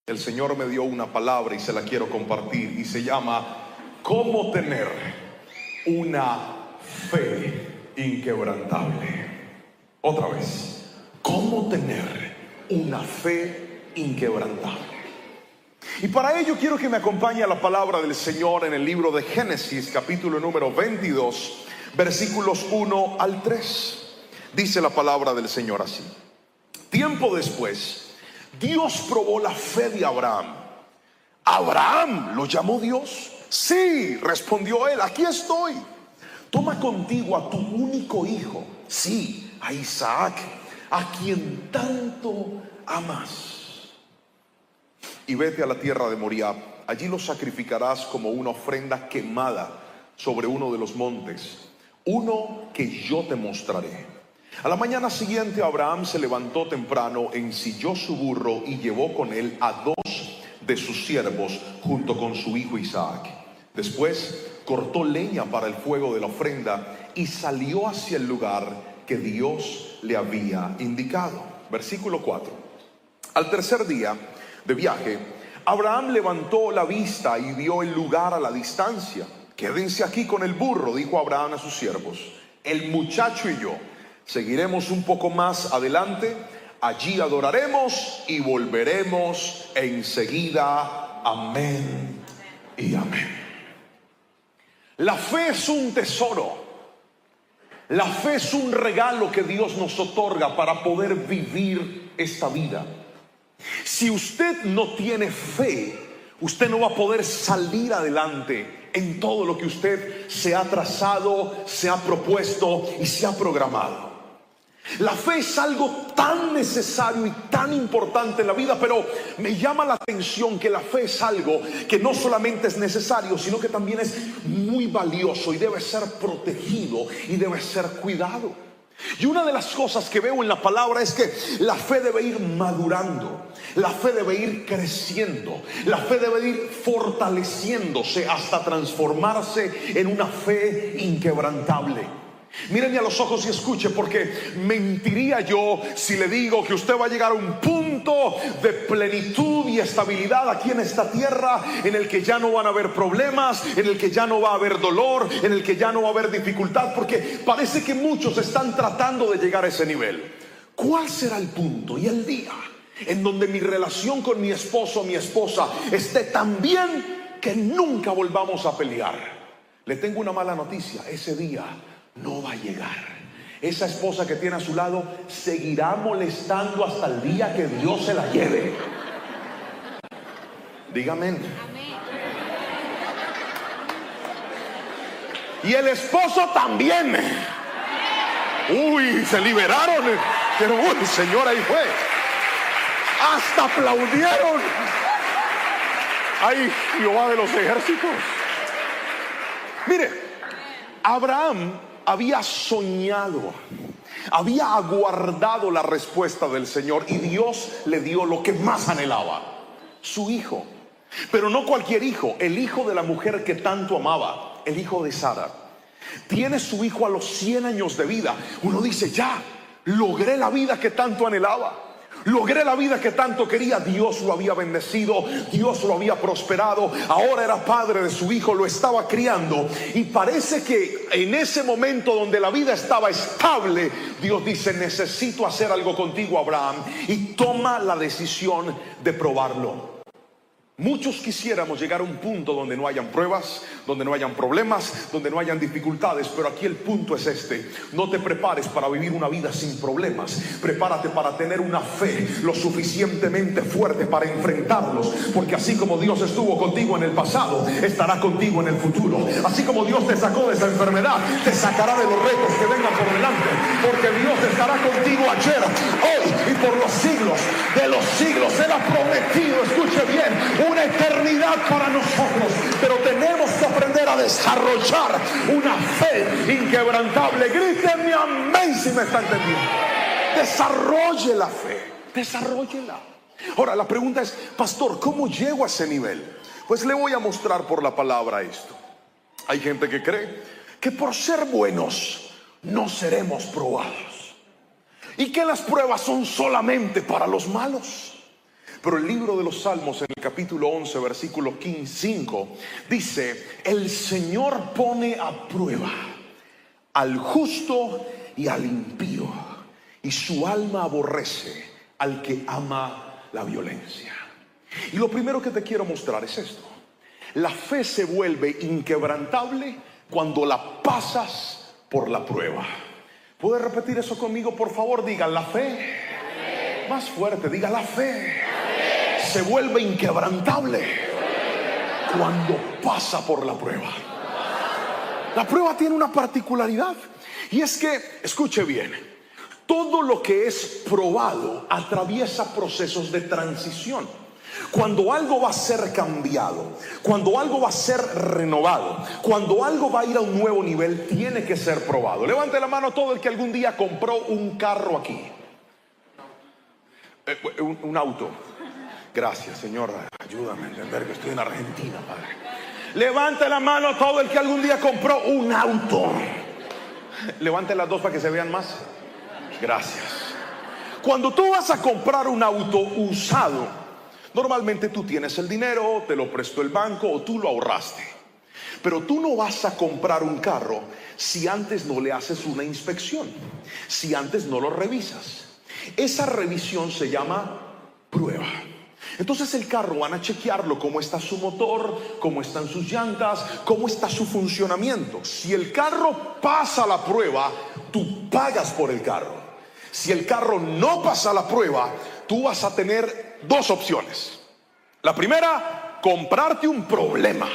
El Señor me dio una palabra y se la quiero compartir, y se llama ¿cómo tener una fe inquebrantable? Otra vez, ¿cómo tener una fe inquebrantable? Y para ello quiero que me acompañe a la palabra del Señor en el libro de Génesis, capítulo número 22, versículos 1 al 3. Dice la palabra del Señor así: tiempo después, Dios probó la fe de Abraham. ¿Abraham lo llamó Dios? Sí, respondió él, aquí estoy. Toma contigo a tu único hijo, sí, a Isaac, a quien tanto amas, y vete a la tierra de Moriah. Allí lo sacrificarás como una ofrenda quemada sobre uno de los montes, uno que yo te mostraré. A la mañana siguiente Abraham se levantó temprano, ensilló su burro y llevó con él a dos de sus siervos junto con su hijo Isaac. Después cortó leña para el fuego de la ofrenda y salió hacia el lugar que Dios le había indicado. Versículo 4. Al tercer día de viaje, Abraham levantó la vista y vio el lugar a la distancia. Quédense aquí con el burro, dijo Abraham a sus siervos. El muchacho y yo seguiremos un poco más adelante, allí adoraremos y volveremos enseguida. Amén y amén. La fe es un tesoro. La fe es un regalo que Dios nos otorga para poder vivir esta vida. Si usted no tiene fe, usted no va a poder salir adelante en todo lo que usted se ha trazado, se ha propuesto y se ha programado. La fe es algo tan necesario y tan importante en la vida, pero me llama la atención que la fe es algo que no solamente es necesario, sino que también es muy valioso y debe ser protegido y debe ser cuidado. Y una de las cosas que veo en la palabra es que la fe debe ir madurando, la fe debe ir creciendo, la fe debe ir fortaleciéndose hasta transformarse en una fe inquebrantable. Mírenme a los ojos y escuche, porque mentiría yo si le digo que usted va a llegar a un punto de plenitud y estabilidad aquí en esta tierra, en el que ya no van a haber problemas, en el que ya no va a haber dolor, en el que ya no va a haber dificultad, porque parece que muchos están tratando de llegar a ese nivel. ¿Cuál será el punto y el día en donde mi relación con mi esposo o mi esposa esté tan bien que nunca volvamos a pelear? Le tengo una mala noticia: ese día no va a llegar. Esa esposa que tiene a su lado seguirá molestando hasta el día que Dios se la lleve. Dígame. Y el esposo también. Uy, se liberaron. Pero uy, Señor, ahí fue. Hasta aplaudieron. Ay, Jehová de los ejércitos. Mire, Abraham había soñado, había aguardado la respuesta del Señor, y Dios le dio lo que más anhelaba: su hijo. Pero no cualquier hijo, el hijo de la mujer que tanto amaba, el hijo de Sara. Tiene su hijo a los 100 años de vida. Uno dice: ya, logré la vida que tanto anhelaba. Logré la vida que tanto quería. Dios lo había bendecido, Dios lo había prosperado. Ahora era padre de su hijo, lo estaba criando. Y parece que en ese momento donde la vida estaba estable, Dios dice: necesito hacer algo contigo, Abraham. Y toma la decisión de probarlo. Muchos quisiéramos llegar a un punto donde no hayan pruebas, donde no hayan problemas, donde no hayan dificultades, pero aquí el punto es este: no te prepares para vivir una vida sin problemas, prepárate para tener una fe lo suficientemente fuerte para enfrentarlos, porque así como Dios estuvo contigo en el pasado, estará contigo en el futuro. Así como Dios te sacó de esa enfermedad, te sacará de los retos que vengan por delante, porque Dios estará contigo ayer, hoy y por los siglos de los siglos. Él ha prometido, escuche bien, una eternidad para nosotros, pero tenemos que aprender a desarrollar una fe inquebrantable. Grítenme amén si me está entendiendo. Desarrolle la fe, desarróllela. Ahora la pregunta es: pastor, ¿cómo llego a ese nivel? Pues le voy a mostrar por la palabra esto. Hay gente que cree que por ser buenos no seremos probados, y que las pruebas son solamente para los malos. Pero el libro de los Salmos, en el capítulo 11, versículo 5, dice: el Señor pone a prueba al justo y al impío, y su alma aborrece al que ama la violencia. Y lo primero que te quiero mostrar es esto: la fe se vuelve inquebrantable cuando la pasas por la prueba. ¿Puedes repetir eso conmigo, por favor? Diga: la fe. Más fuerte, diga: la fe se vuelve inquebrantable cuando pasa por la prueba. La prueba tiene una particularidad, y es que, escuche bien, todo lo que es probado atraviesa procesos de transición. Cuando algo va a ser cambiado, cuando algo va a ser renovado, cuando algo va a ir a un nuevo nivel, tiene que ser probado. Levante la mano todo el que algún día compró un carro aquí. Un auto. Gracias, Señor, ayúdame a entender que estoy en Argentina, Padre. Levante la mano todo el que algún día compró un auto. Levante las dos para que se vean más. Gracias. Cuando tú vas a comprar un auto usado, normalmente tú tienes el dinero, te lo prestó el banco o tú lo ahorraste. Pero tú no vas a comprar un carro si antes no le haces una inspección, si antes no lo revisas. Esa revisión se llama prueba. Entonces el carro van a chequearlo, cómo está su motor, cómo están sus llantas, cómo está su funcionamiento. Si el carro pasa la prueba, tú pagas por el carro. Si el carro no pasa la prueba, tú vas a tener dos opciones. La primera, comprarte un problema.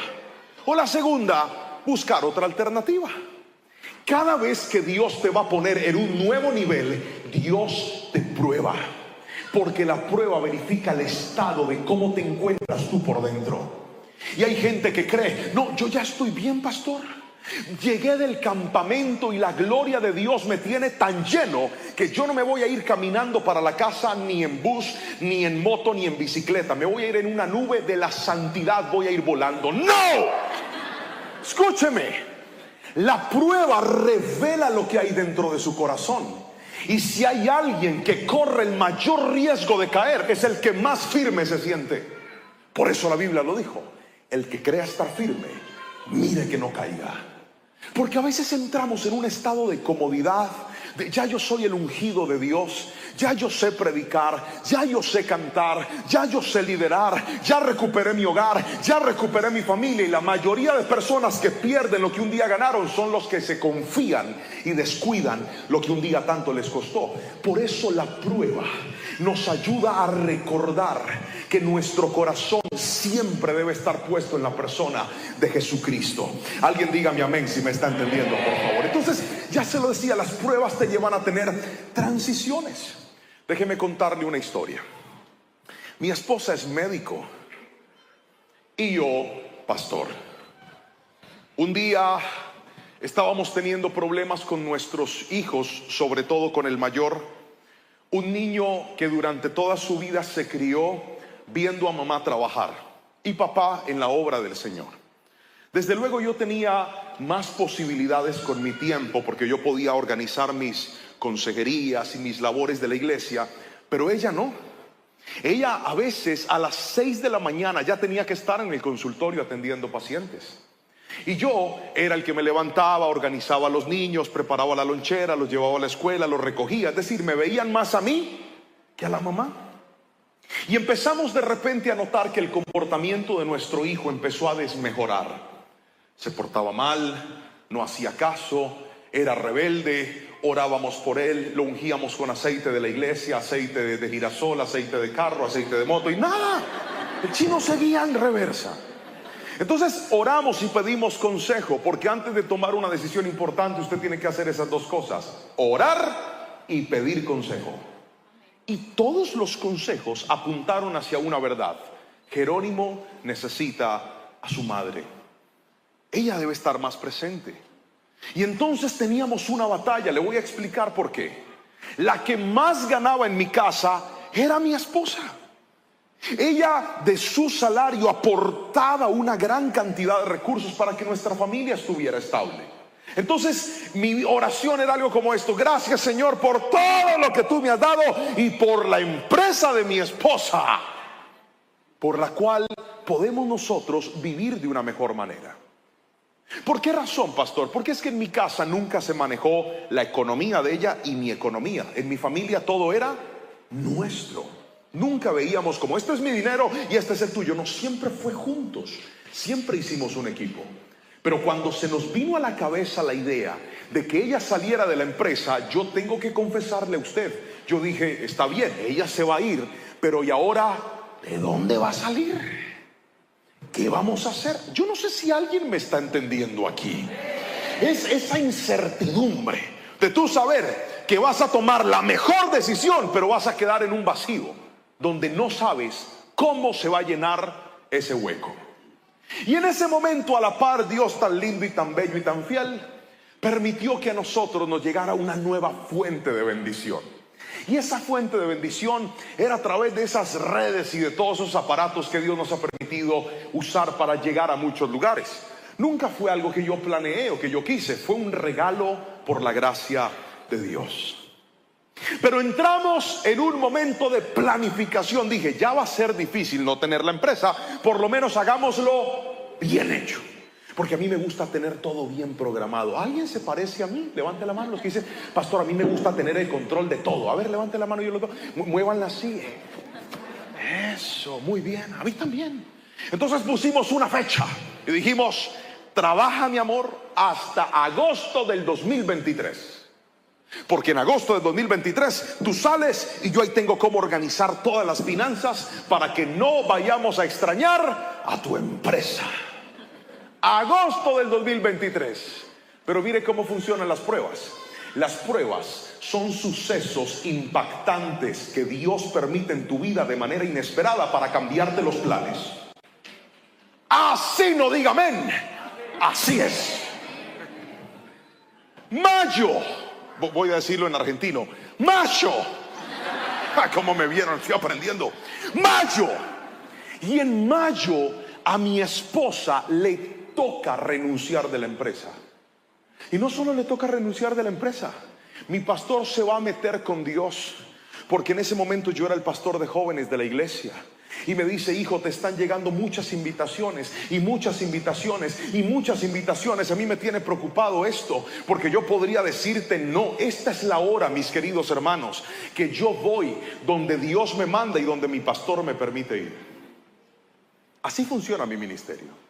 O la segunda, buscar otra alternativa. Cada vez que Dios te va a poner en un nuevo nivel, Dios te prueba. Porque la prueba verifica el estado de cómo te encuentras tú por dentro. Y hay gente que cree: no, yo ya estoy bien, pastor. Llegué del campamento y la gloria de Dios me tiene tan lleno que yo no me voy a ir caminando para la casa ni en bus, ni en moto, ni en bicicleta. Me voy a ir en una nube de la santidad, voy a ir volando. ¡No! Escúcheme. La prueba revela lo que hay dentro de su corazón. Y si hay alguien que corre el mayor riesgo de caer, es el que más firme se siente. Por eso la Biblia lo dijo: el que crea estar firme, mire que no caiga. Porque a veces entramos en un estado de comodidad, de ya yo soy el ungido de Dios, ya yo sé predicar, ya yo sé cantar, ya yo sé liderar, ya recuperé mi hogar, ya recuperé mi familia. Y la mayoría de personas que pierden lo que un día ganaron son los que se confían y descuidan lo que un día tanto les costó. Por eso la prueba nos ayuda a recordar que nuestro corazón siempre debe estar puesto en la persona de Jesucristo. Alguien dígame amén si me está entendiendo, por favor. Entonces, ya se lo decía, las pruebas te llevan a tener transiciones. Déjeme contarle una historia. Mi esposa es médico y yo pastor. Un día estábamos teniendo problemas con nuestros hijos, sobre todo con el mayor, un niño que durante toda su vida se crió viendo a mamá trabajar y papá en la obra del Señor. Desde luego yo tenía más posibilidades con mi tiempo, porque yo podía organizar mis consejerías y mis labores de la iglesia, pero ella no. Ella a veces a las 6 de la mañana ya tenía que estar en el consultorio atendiendo pacientes. Y yo era el que me levantaba, organizaba a los niños, preparaba la lonchera, los llevaba a la escuela, los recogía. Es decir, me veían más a mí que a la mamá. Y empezamos de repente a notar que el comportamiento de nuestro hijo empezó a desmejorar. Se portaba mal, no hacía caso, era rebelde. Orábamos por él, lo ungíamos con aceite de la iglesia, aceite de girasol, aceite de carro, aceite de moto, y nada, el chino seguía en reversa. Entonces oramos y pedimos consejo, porque antes de tomar una decisión importante usted tiene que hacer esas dos cosas: orar y pedir consejo. Y todos los consejos apuntaron hacia una verdad: Jerónimo necesita a su madre, ella debe estar más presente. Y entonces teníamos una batalla. Le voy a explicar por qué. La que más ganaba en mi casa era mi esposa. Ella de su salario aportaba una gran cantidad de recursos para que nuestra familia estuviera estable. Entonces mi oración era algo como esto: gracias, Señor, por todo lo que tú me has dado y por la empresa de mi esposa. por la cual podemos nosotros vivir de una mejor manera. ¿Por qué razón, pastor? Porque es que en mi casa nunca se manejó la economía de ella y mi economía. En mi familia todo era nuestro. Nunca veíamos como este es mi dinero y este es el tuyo. No, siempre fue juntos. Siempre hicimos un equipo. Pero cuando se nos vino a la cabeza la idea de que ella saliera de la empresa, yo tengo que confesarle a usted, yo dije, está bien, ella se va a ir, pero ¿y ahora de dónde va a salir? ¿Qué vamos a hacer? Yo no sé si alguien me está entendiendo aquí. Es esa incertidumbre de tú saber que vas a tomar la mejor decisión, pero vas a quedar en un vacío donde no sabes cómo se va a llenar ese hueco. Y en ese momento, a la par, Dios tan lindo y tan bello y tan fiel permitió que a nosotros nos llegara una nueva fuente de bendición. Y esa fuente de bendición era a través de esas redes y de todos esos aparatos que Dios nos ha permitido usar para llegar a muchos lugares. Nunca fue algo que yo planeé o que yo quise, fue un regalo por la gracia de Dios. Pero entramos en un momento de planificación. Dije, ya va a ser difícil no tener la empresa, por lo menos hagámoslo bien hecho. Porque a mí me gusta tener todo bien programado. ¿Alguien se parece a mí? Levante la mano los que dicen, pastor, a mí me gusta tener el control de todo. A ver, levante la mano y yo lo veo. Muévanla así. Eso, muy bien. A mí también. Entonces pusimos una fecha y dijimos, trabaja mi amor hasta agosto del 2023. Porque en agosto del 2023 tú sales y yo ahí tengo cómo organizar todas las finanzas para que no vayamos a extrañar a tu empresa. Agosto del 2023. Pero mire cómo funcionan las pruebas. Las pruebas son sucesos impactantes que Dios permite en tu vida de manera inesperada para cambiarte los planes. Así no diga amén. Así es. Mayo. Voy a decirlo en argentino. Mayo. Como me vieron, estoy aprendiendo. Mayo. Y en mayo a mi esposa le toca renunciar de la empresa. Y no solo le toca renunciar de la empresa, mi pastor se va a meter con Dios, porque en ese momento yo era el pastor de jóvenes de la iglesia. Y me dice, hijo, te están llegando muchas invitaciones y muchas invitaciones y muchas invitaciones. A mí me tiene preocupado esto, porque yo podría decirte no. Esta es la hora, mis queridos hermanos, que yo voy donde Dios me manda y donde mi pastor me permite ir. Así funciona mi ministerio.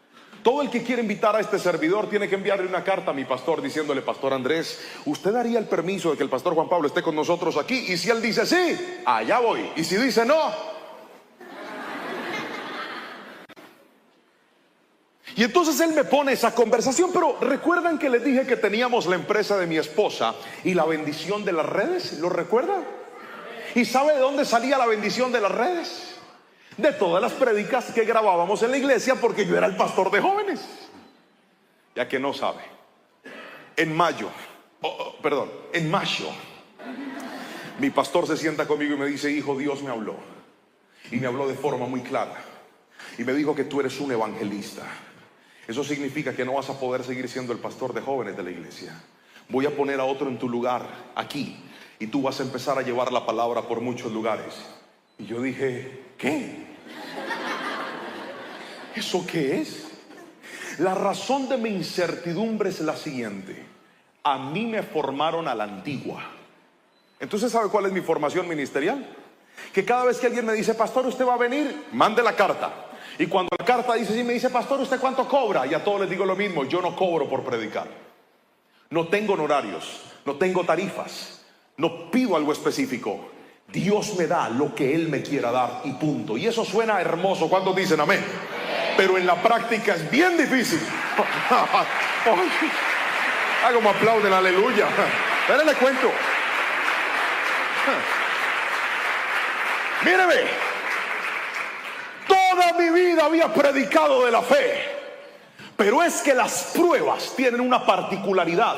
Todo el que quiere invitar a este servidor tiene que enviarle una carta a mi pastor diciéndole, pastor Andrés, ¿usted daría el permiso de que el pastor Juan Pablo esté con nosotros aquí? Y si él dice sí, allá voy. Y si dice no. Y entonces él me pone esa conversación. Pero ¿recuerdan que les dije que teníamos la empresa de mi esposa y la bendición de las redes? ¿Lo recuerdan? ¿Y sabe de dónde salía la bendición de las redes? De todas las prédicas que grabábamos en la iglesia, porque yo era el pastor de jóvenes. Ya que no sabe, en mayo, mi pastor se sienta conmigo y me dice, hijo, Dios me habló. Y me habló de forma muy clara. Y me dijo que tú eres un evangelista. Eso significa que no vas a poder seguir siendo el pastor de jóvenes de la iglesia. Voy a poner a otro en tu lugar aquí, y tú vas a empezar a llevar la palabra por muchos lugares. Y yo dije, ¿qué? ¿Eso qué es? La razón de mi incertidumbre es la siguiente. A mí me formaron a la antigua. Entonces, ¿sabe cuál es mi formación ministerial? Que cada vez que alguien me dice, pastor, ¿usted va a venir? Mande la carta. Y cuando la carta dice, sí, me dice, pastor, ¿usted cuánto cobra? Y a todos les digo lo mismo, yo no cobro por predicar. No tengo honorarios, no tengo tarifas, no pido algo específico. Dios me da lo que Él me quiera dar y punto. Y eso suena hermoso. ¿Cuántos dicen amén? Pero en la práctica es bien difícil. Hago como aplauden, aleluya. Pero le cuento. Míreme. Toda mi vida había predicado de la fe. Pero es que las pruebas tienen una particularidad.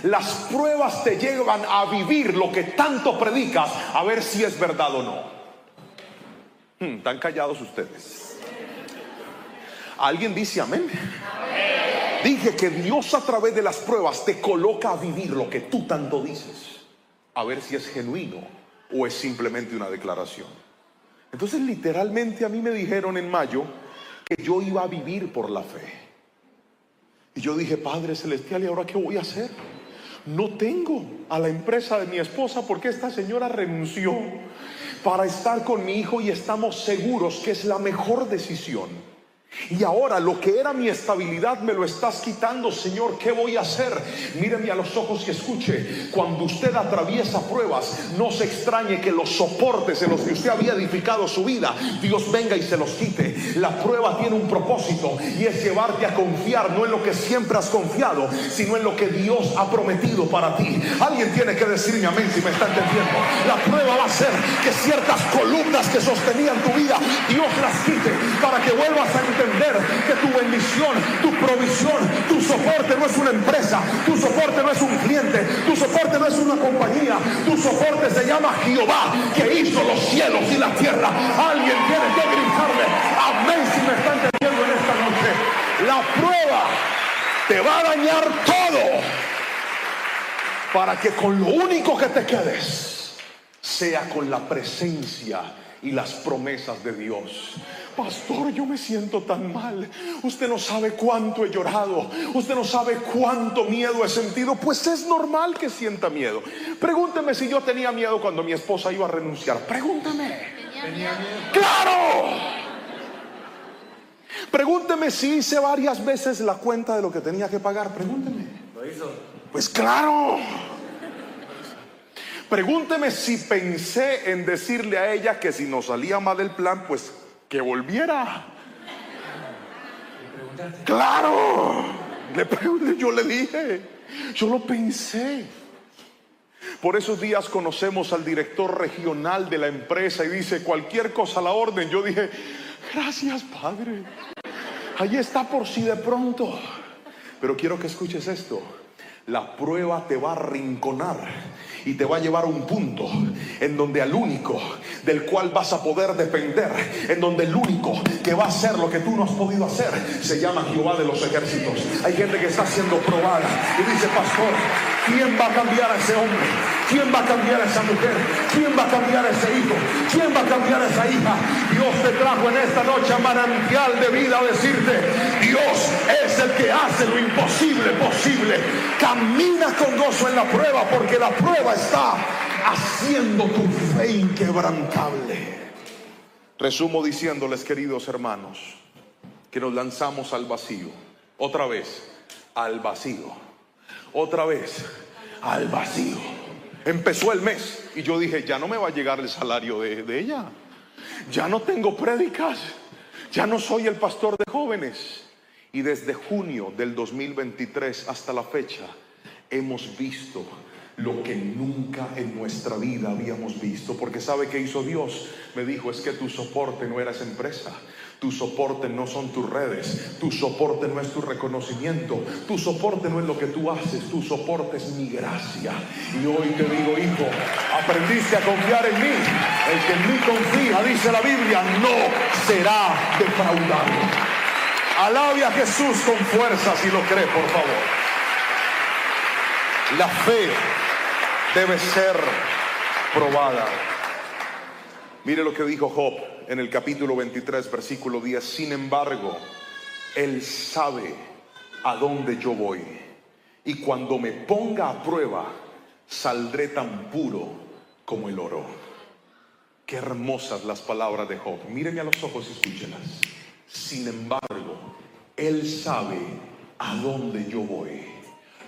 Las pruebas te llevan a vivir lo que tanto predicas, a ver si es verdad o no. Están callados ustedes. ¿Alguien dice amén? Dije que Dios a través de las pruebas te coloca a vivir lo que tú tanto dices, a ver si es genuino o es simplemente una declaración. Entonces literalmente a mí me dijeron en mayo que yo iba a vivir por la fe. Y yo dije, Padre Celestial, ¿y ahora qué voy a hacer? No tengo a la empresa de mi esposa porque esta señora renunció para estar con mi hijo y estamos seguros que es la mejor decisión. Y ahora lo que era mi estabilidad me lo estás quitando, Señor, ¿qué voy a hacer? Míreme a los ojos y escuche. Cuando usted atraviesa pruebas, no se extrañe que los soportes en los que usted había edificado su vida, Dios venga y se los quite. La prueba tiene un propósito y es llevarte a confiar, no en lo que siempre has confiado, sino en lo que Dios ha prometido para ti. Alguien tiene que decirme amén si me está entendiendo. La prueba va a ser que ciertas columnas que sostenían tu vida, Dios las quite para que vuelvas a entender que tu bendición, tu provisión, tu soporte no es una empresa, tu soporte no es un cliente, tu soporte no es una compañía, tu soporte se llama Jehová, que hizo los cielos y la tierra. Alguien tiene que gritarle amén si me está entendiendo en esta noche. La prueba te va a dañar todo para que con lo único que te quedes sea con la presencia y las promesas de Dios. Pastor, yo me siento tan mal. Usted no sabe cuánto he llorado. Usted no sabe cuánto miedo he sentido. Pues es normal que sienta miedo. Pregúnteme si yo tenía miedo cuando mi esposa iba a renunciar. Pregúnteme. ¿Tenía miedo? ¡Claro! Pregúnteme si hice varias veces la cuenta de lo que tenía que pagar. Pregúnteme. ¿Lo hizo? Pues claro. Pregúnteme si pensé en decirle a ella que si nos salía mal del plan, pues que volviera. Claro. Yo le dije, yo lo pensé. Por esos días conocemos al director regional de la empresa y dice, cualquier cosa a la orden. Yo dije, gracias, Padre. Ahí está por si de pronto. Pero quiero que escuches esto. La prueba te va a arrinconar y te va a llevar a un punto en donde al único del cual vas a poder depender, en donde el único que va a hacer lo que tú no has podido hacer, se llama Jehová de los ejércitos. Hay gente que está siendo probada y dice, pastor, ¿quién va a cambiar a ese hombre? ¿Quién va a cambiar a esa mujer? ¿Quién va a cambiar a ese hijo? ¿Quién va a cambiar a esa hija? Dios te trajo en esta noche a manantial de vida a decirte, Dios es el que hace lo imposible posible. Camina con gozo en la prueba, porque la prueba está haciendo tu fe inquebrantable. Resumo diciéndoles, queridos hermanos, que nos lanzamos al vacío. Otra vez, al vacío. Otra vez, al vacío. Empezó el mes y yo dije, ya no me va a llegar el salario de ella. Ya no tengo prédicas. Ya no soy el pastor de jóvenes. Y desde junio del 2023 hasta la fecha hemos visto lo que nunca en nuestra vida habíamos visto. Porque ¿sabe qué hizo Dios? Me dijo, es que tu soporte no era esa empresa. Tu soporte no son tus redes. Tu soporte no es tu reconocimiento. Tu soporte no es lo que tú haces. Tu soporte es mi gracia. Y hoy te digo, hijo, aprendiste a confiar en mí. El que en mí confía, dice la Biblia, no será defraudado. Alabe a Jesús con fuerza si lo cree, por favor. La fe debe ser probada. Mire lo que dijo Job en el capítulo 23, versículo 10. Sin embargo, Él sabe a dónde yo voy, y cuando me ponga a prueba, saldré tan puro como el oro. Qué hermosas las palabras de Job. Míreme a los ojos y escúchenlas. Sin embargo, Él sabe a dónde yo voy.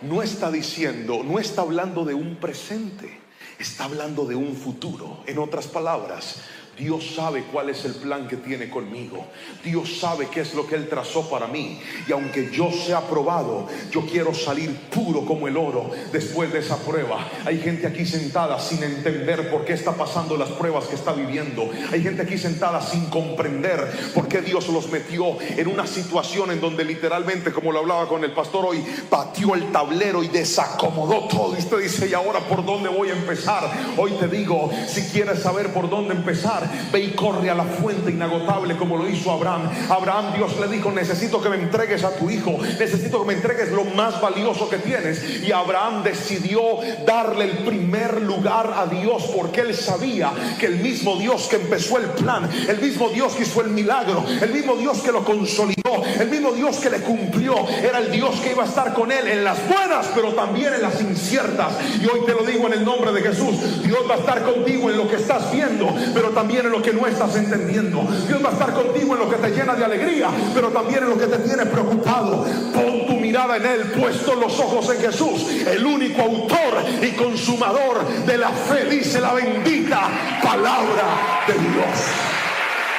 No está diciendo, no está hablando de un presente, está hablando de un futuro. En otras palabras, Dios sabe cuál es el plan que tiene conmigo. Dios sabe qué es lo que Él trazó para mí. Y aunque yo sea probado, yo quiero salir puro como el oro después de esa prueba. Hay gente aquí sentada sin entender por qué está pasando las pruebas que está viviendo. Hay gente aquí sentada sin comprender por qué Dios los metió en una situación en donde literalmente, como lo hablaba con el pastor hoy, pateó el tablero y desacomodó todo. Y usted dice, ¿y ahora por dónde voy a empezar? Hoy te digo, si quieres saber por dónde empezar, pasar. Ve y corre a la fuente inagotable como lo hizo Abraham. Abraham, Dios le dijo: necesito que me entregues a tu hijo, necesito que me entregues lo más valioso que tienes. Y Abraham decidió darle el primer lugar a Dios, porque él sabía que el mismo Dios que empezó el plan, el mismo Dios que hizo el milagro, el mismo Dios que lo consolidó, el mismo Dios que le cumplió, era el Dios que iba a estar con él en las buenas, pero también en las inciertas. Y hoy te lo digo en el nombre de Jesús: Dios va a estar contigo en lo que estás viendo, pero también en lo que no estás entendiendo. Dios va a estar contigo en lo que te llena de alegría, pero también en lo que te tiene preocupado. Pon tu mirada en Él, puesto los ojos en Jesús, el único autor y consumador de la fe, dice la bendita palabra de Dios.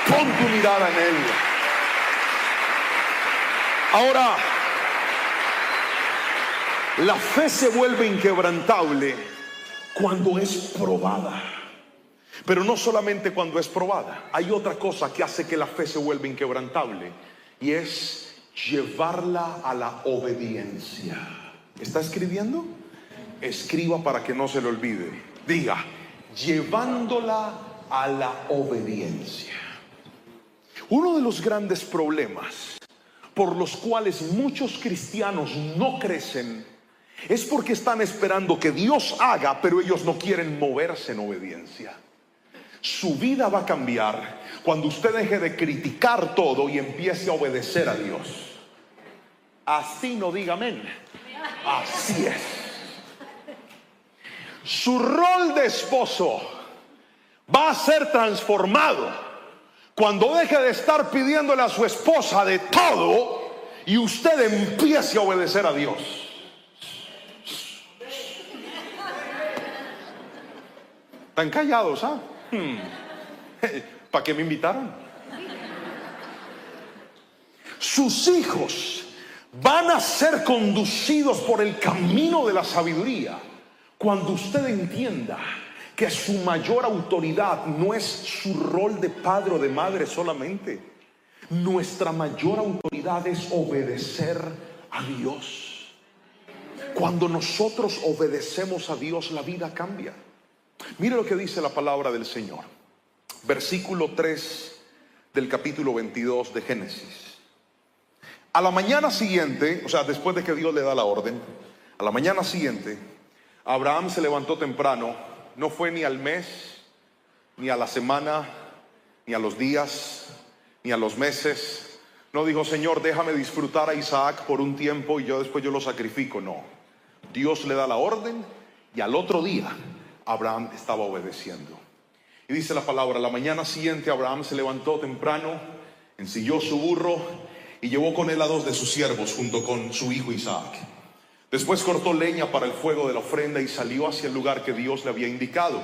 Pon tu mirada en Él. Ahora, la fe se vuelve inquebrantable cuando es probada. Pero no solamente cuando es probada. Hay otra cosa que hace que la fe se vuelva inquebrantable, y es llevarla a la obediencia. ¿Está escribiendo? Escriba para que no se le olvide. Diga: llevándola a la obediencia. Uno de los grandes problemas por los cuales muchos cristianos no crecen es porque están esperando que Dios haga, pero ellos no quieren moverse en obediencia. Su vida va a cambiar cuando usted deje de criticar todo y empiece a obedecer a Dios. Así no diga amén. Así es. Su rol de esposo va a ser transformado cuando deje de estar pidiéndole a su esposa de todo y usted empiece a obedecer a Dios. ¿Están callados, ah? ¿Para qué me invitaron? Sus hijos van a ser conducidos por el camino de la sabiduría cuando usted entienda que su mayor autoridad no es su rol de padre o de madre solamente. Nuestra mayor autoridad es obedecer a Dios. Cuando nosotros obedecemos a Dios, la vida cambia. Mire lo que dice la palabra del Señor. Versículo 3 del capítulo 22 de Génesis. A la mañana siguiente, o sea, después de que Dios le da la orden, a la mañana siguiente, Abraham se levantó temprano. No fue ni al mes, ni a la semana, ni a los días, ni a los meses. No dijo: Señor, déjame disfrutar a Isaac por un tiempo y después yo lo sacrifico. No. Dios le da la orden y al otro día Abraham estaba obedeciendo. Y dice la palabra: la mañana siguiente Abraham se levantó temprano, ensilló su burro y llevó con él a 2 de sus siervos junto con su hijo Isaac. Después cortó leña para el fuego de la ofrenda y salió hacia el lugar que Dios le había indicado.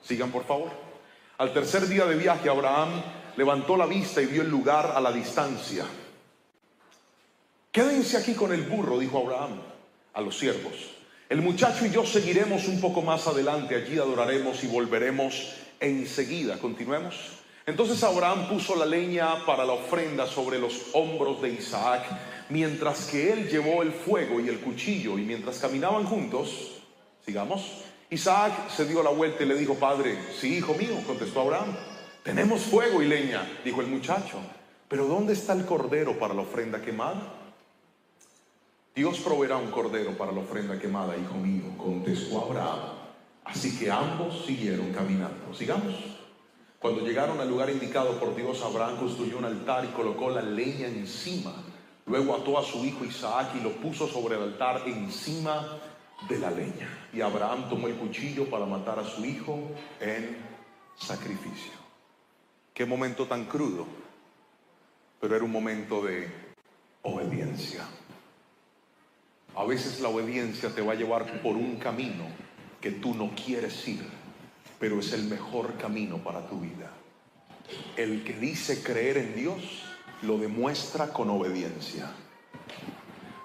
Sigan, por favor. Al tercer día de viaje, Abraham levantó la vista y vio el lugar a la distancia. Quédense aquí con el burro, dijo Abraham a los siervos. El muchacho y yo seguiremos un poco más adelante. Allí adoraremos y volveremos enseguida. Continuemos. Entonces Abraham puso la leña para la ofrenda sobre los hombros de Isaac, mientras que él llevó el fuego y el cuchillo. Y mientras caminaban juntos, sigamos, Isaac se dio la vuelta y le dijo: Padre. Sí, hijo mío, contestó Abraham. Tenemos fuego y leña, dijo el muchacho, pero ¿dónde está el cordero para la ofrenda quemada? Dios proveerá un cordero para la ofrenda quemada, hijo mío, contestó Abraham. Así que ambos siguieron caminando. Sigamos. Cuando llegaron al lugar indicado por Dios, Abraham construyó un altar y colocó la leña encima. Luego ató a su hijo Isaac y lo puso sobre el altar encima de la leña. Y Abraham tomó el cuchillo para matar a su hijo en sacrificio. Qué momento tan crudo, pero era un momento de obediencia. A veces la obediencia te va a llevar por un camino que tú no quieres ir, pero es el mejor camino para tu vida. El que dice creer en Dios lo demuestra con obediencia.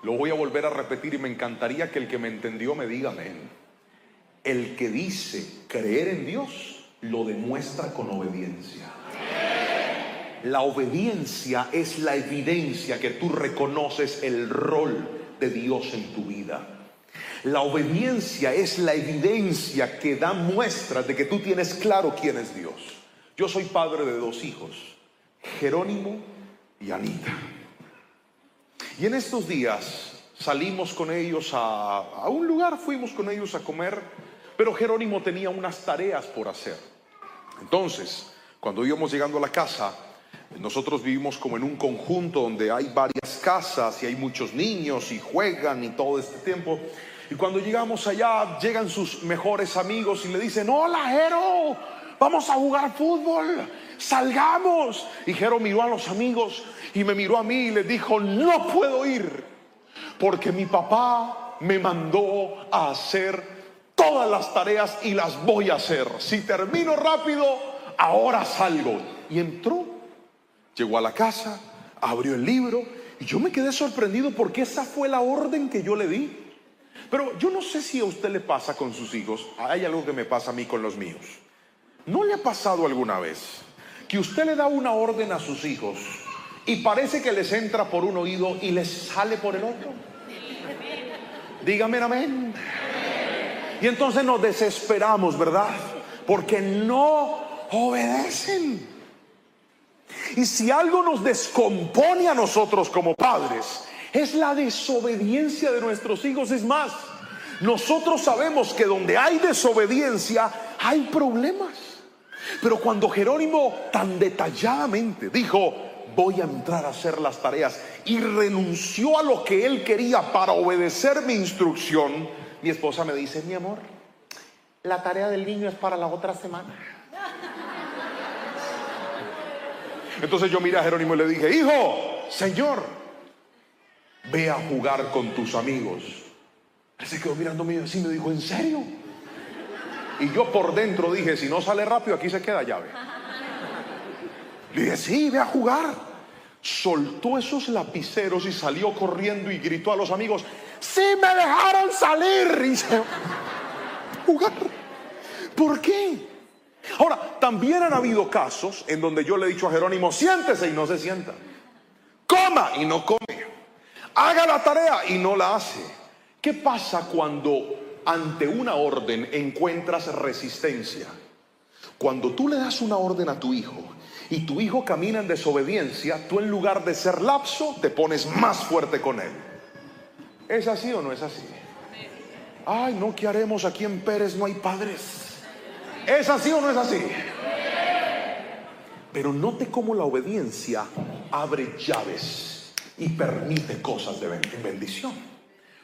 Lo voy a volver a repetir y me encantaría que el que me entendió me diga amén. El que dice creer en Dios lo demuestra con obediencia. La obediencia es la evidencia que tú reconoces el rol de Dios en tu vida. La obediencia es la evidencia que da muestras de que tú tienes claro quién es Dios. Yo soy padre de 2 hijos, Jerónimo y Anita. Y en estos días salimos con ellos a un lugar, fuimos con ellos a comer, pero Jerónimo tenía unas tareas por hacer. Entonces, cuando íbamos llegando a la casa, nosotros vivimos como en un conjunto donde hay varias casas y hay muchos niños y juegan y todo este tiempo. Y cuando llegamos allá, llegan sus mejores amigos y le dicen: hola, Jero, vamos a jugar fútbol, salgamos. Y Jero miró a los amigos y me miró a mí y le dijo: no puedo ir, porque mi papá me mandó a hacer todas las tareas y las voy a hacer. Si termino rápido, ahora salgo. Y entró, llegó a la casa, abrió el libro y yo me quedé sorprendido porque esa fue la orden que yo le di. Pero yo no sé si a usted le pasa con sus hijos. Hay algo que me pasa a mí con los míos. ¿No le ha pasado alguna vez que usted le da una orden a sus hijos y parece que les entra por un oído y les sale por el otro? Dígame amén. Y entonces nos desesperamos, ¿verdad? Porque no obedecen. Y si algo nos descompone a nosotros como padres, es la desobediencia de nuestros hijos. Es más, nosotros sabemos que donde hay desobediencia hay problemas. Pero cuando Jerónimo tan detalladamente dijo: voy a entrar a hacer las tareas, y renunció a lo que él quería para obedecer mi instrucción, mi esposa me dice: mi amor, la tarea del niño es para la otra semana. Entonces yo miré a Jerónimo y le dije: hijo, señor, ve a jugar con tus amigos. Él se quedó mirándome así y me dijo: ¿en serio? Y yo por dentro dije: si no sale rápido, aquí se queda llave. Le dije: sí, ve a jugar. Soltó esos lapiceros y salió corriendo y gritó a los amigos: ¡sí me dejaron salir! Y se... jugar. ¿Por qué? Ahora, también han habido casos en donde yo le he dicho a Jerónimo: siéntese, y no se sienta. Coma, y no come. Haga la tarea, y no la hace. ¿Qué pasa cuando ante una orden encuentras resistencia? Cuando tú le das una orden a tu hijo y tu hijo camina en desobediencia, tú en lugar de ser lapso, te pones más fuerte con él. ¿Es así o no es así? Ay, no, ¿qué haremos? Aquí en Pérez no hay padres. ¿Es así o no es así? Pero note cómo la obediencia abre llaves y permite cosas de bendición.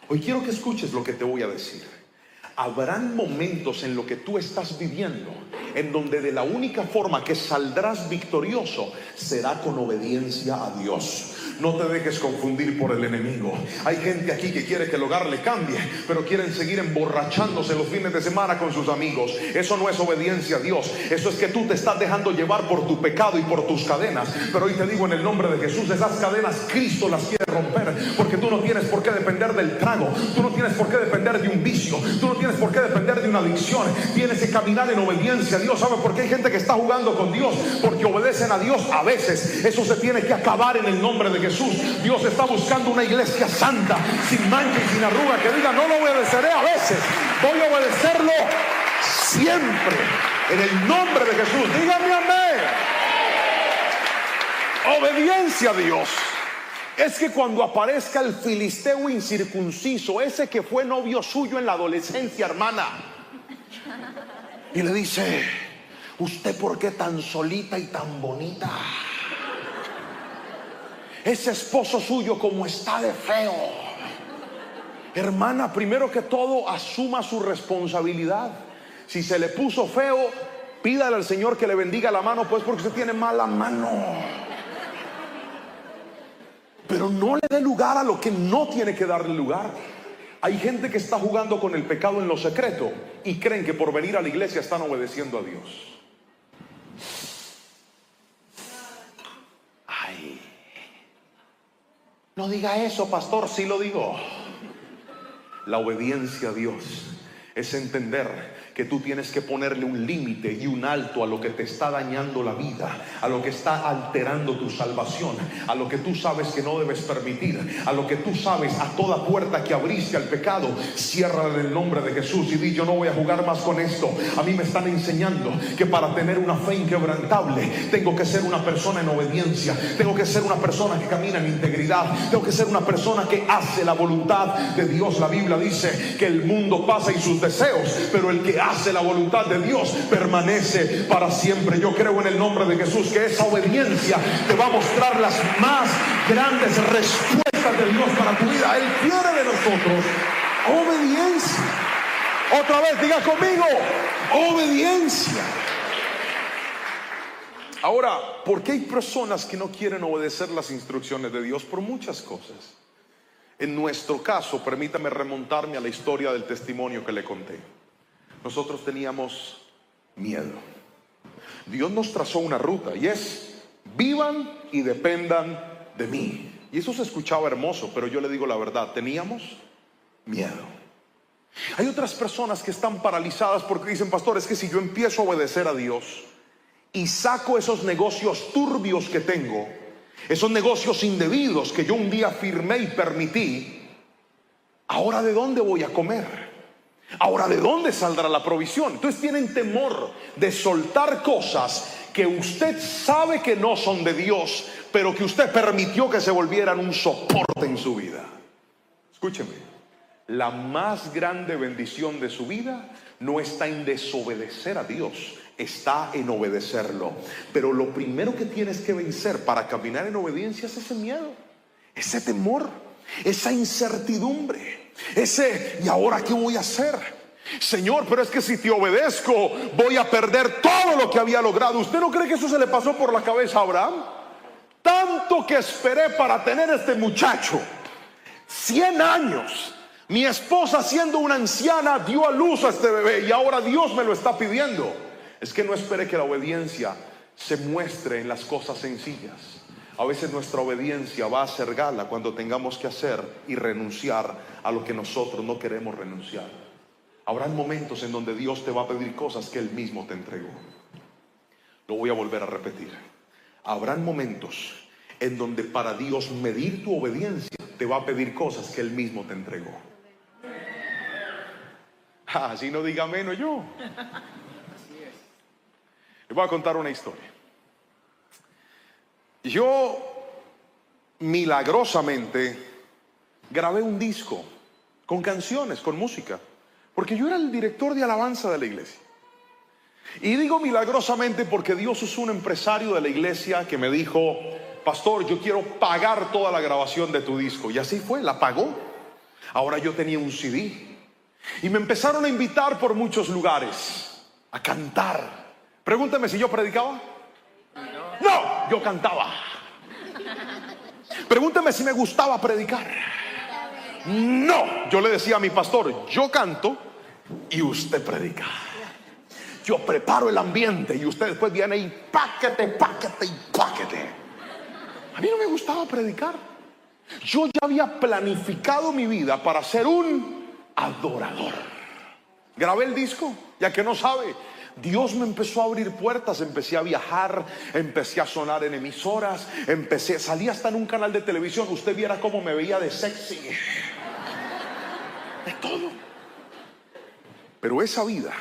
Hoy quiero que escuches lo que te voy a decir. Habrán momentos en lo que tú estás viviendo en donde de la única forma que saldrás victorioso será con obediencia a Dios. No te dejes confundir por el enemigo. Hay gente aquí que quiere que el hogar le cambie, pero quieren seguir emborrachándose los fines de semana con sus amigos. Eso no es obediencia a Dios. Eso es que tú te estás dejando llevar por tu pecado y por tus cadenas. Pero hoy te digo en el nombre de Jesús, esas cadenas Cristo las quiere romper, porque tú no tienes por qué depender del trago. Tú no tienes por qué depender de un vicio. Tú no tienes por qué depender de una adicción. Tienes que caminar en obediencia a Dios. ¿Sabes por qué hay gente que está jugando con Dios? Porque obedecen a Dios a veces. Eso se tiene que acabar en el nombre de Jesús. Dios está buscando una iglesia santa, sin mancha y sin arruga, que diga: no lo obedeceré a veces, voy a obedecerlo siempre, en el nombre de Jesús. Dígame amén. Obediencia a Dios es que cuando aparezca el filisteo incircunciso, ese que fue novio suyo en la adolescencia, hermana, y le dice: ¿usted por qué tan solita y tan bonita? Ese esposo suyo como está de feo. Hermana, primero que todo, asuma su responsabilidad. Si se le puso feo, pídale al Señor que le bendiga la mano, pues, porque usted tiene mala mano. Pero no le dé lugar a lo que no tiene que darle lugar. Hay gente que está jugando con el pecado en lo secreto y creen que por venir a la iglesia están obedeciendo a Dios. Ay, no diga eso, pastor. Sí lo digo. La obediencia a Dios es entender que tú tienes que ponerle un límite y un alto a lo que te está dañando la vida, a lo que está alterando tu salvación, a lo que tú sabes que no debes permitir, a lo que tú sabes, a toda puerta que abriste al pecado, ciérrala en el nombre de Jesús y di: yo no voy a jugar más con esto. A mí me están enseñando que para tener una fe inquebrantable tengo que ser una persona en obediencia, tengo que ser una persona que camina en integridad, tengo que ser una persona que hace la voluntad de Dios. La Biblia dice que el mundo pasa y sus deseos, pero el que hace la voluntad de Dios permanece para siempre. Yo creo en el nombre de Jesús que esa obediencia te va a mostrar las más grandes respuestas de Dios para tu vida. Él quiere de nosotros obediencia. Otra vez, diga conmigo: obediencia. Ahora, ¿por qué hay personas que no quieren obedecer las instrucciones de Dios? Por muchas cosas. En nuestro caso, permítame remontarme a la historia del testimonio que le conté. Nosotros teníamos miedo. Dios nos trazó una ruta y es: vivan y dependan de mí. Y eso se escuchaba hermoso, pero yo le digo la verdad, teníamos miedo. Hay otras personas que están paralizadas porque dicen: pastor, es que si yo empiezo a obedecer a Dios y saco esos negocios turbios que tengo, esos negocios indebidos que yo un día firmé y permití, ¿ahora de dónde voy a comer? ¿Ahora de dónde saldrá la provisión? Entonces tienen temor de soltar cosas que usted sabe que no son de Dios, pero que usted permitió que se volvieran un soporte en su vida. Escúcheme, la más grande bendición de su vida no está en desobedecer a Dios, está en obedecerlo. Pero lo primero que tienes que vencer para caminar en obediencia es ese miedo, ese temor, esa incertidumbre, ese ¿y ahora qué voy a hacer? Señor, pero es que si te obedezco voy a perder todo lo que había logrado. ¿Usted no cree que eso se le pasó por la cabeza a Abraham? Tanto que esperé para tener este muchacho, 100 años. Mi esposa, siendo una anciana, dio a luz a este bebé y ahora Dios me lo está pidiendo. Es que no espere que la obediencia se muestre en las cosas sencillas. A veces nuestra obediencia va a hacer gala cuando tengamos que hacer y renunciar a lo que nosotros no queremos renunciar. Habrán momentos en donde Dios te va a pedir cosas que Él mismo te entregó. Lo voy a volver a repetir. Habrán momentos en donde para Dios medir tu obediencia te va a pedir cosas que Él mismo te entregó. Así no diga menos yo. Les voy a contar una historia. Yo milagrosamente grabé un disco con canciones, con música, porque yo era el director de alabanza de la iglesia. Y digo milagrosamente porque Dios usó un empresario de la iglesia que me dijo: pastor, yo quiero pagar toda la grabación de tu disco. Y así fue, la pagó. Ahora yo tenía un CD y me empezaron a invitar por muchos lugares a cantar. Pregúnteme si yo predicaba. No, yo cantaba. Pregúnteme si me gustaba predicar. No, yo le decía a mi pastor: yo canto y usted predica. Yo preparo el ambiente y usted después viene y páquete. A mí no me gustaba predicar. Yo ya había planificado mi vida para ser un adorador. Grabé el disco, ya que no sabe, Dios me empezó a abrir puertas. Empecé a viajar, empecé a sonar en emisoras, salí hasta en un canal de televisión. Usted viera cómo me veía de sexy, de todo. Pero esa vida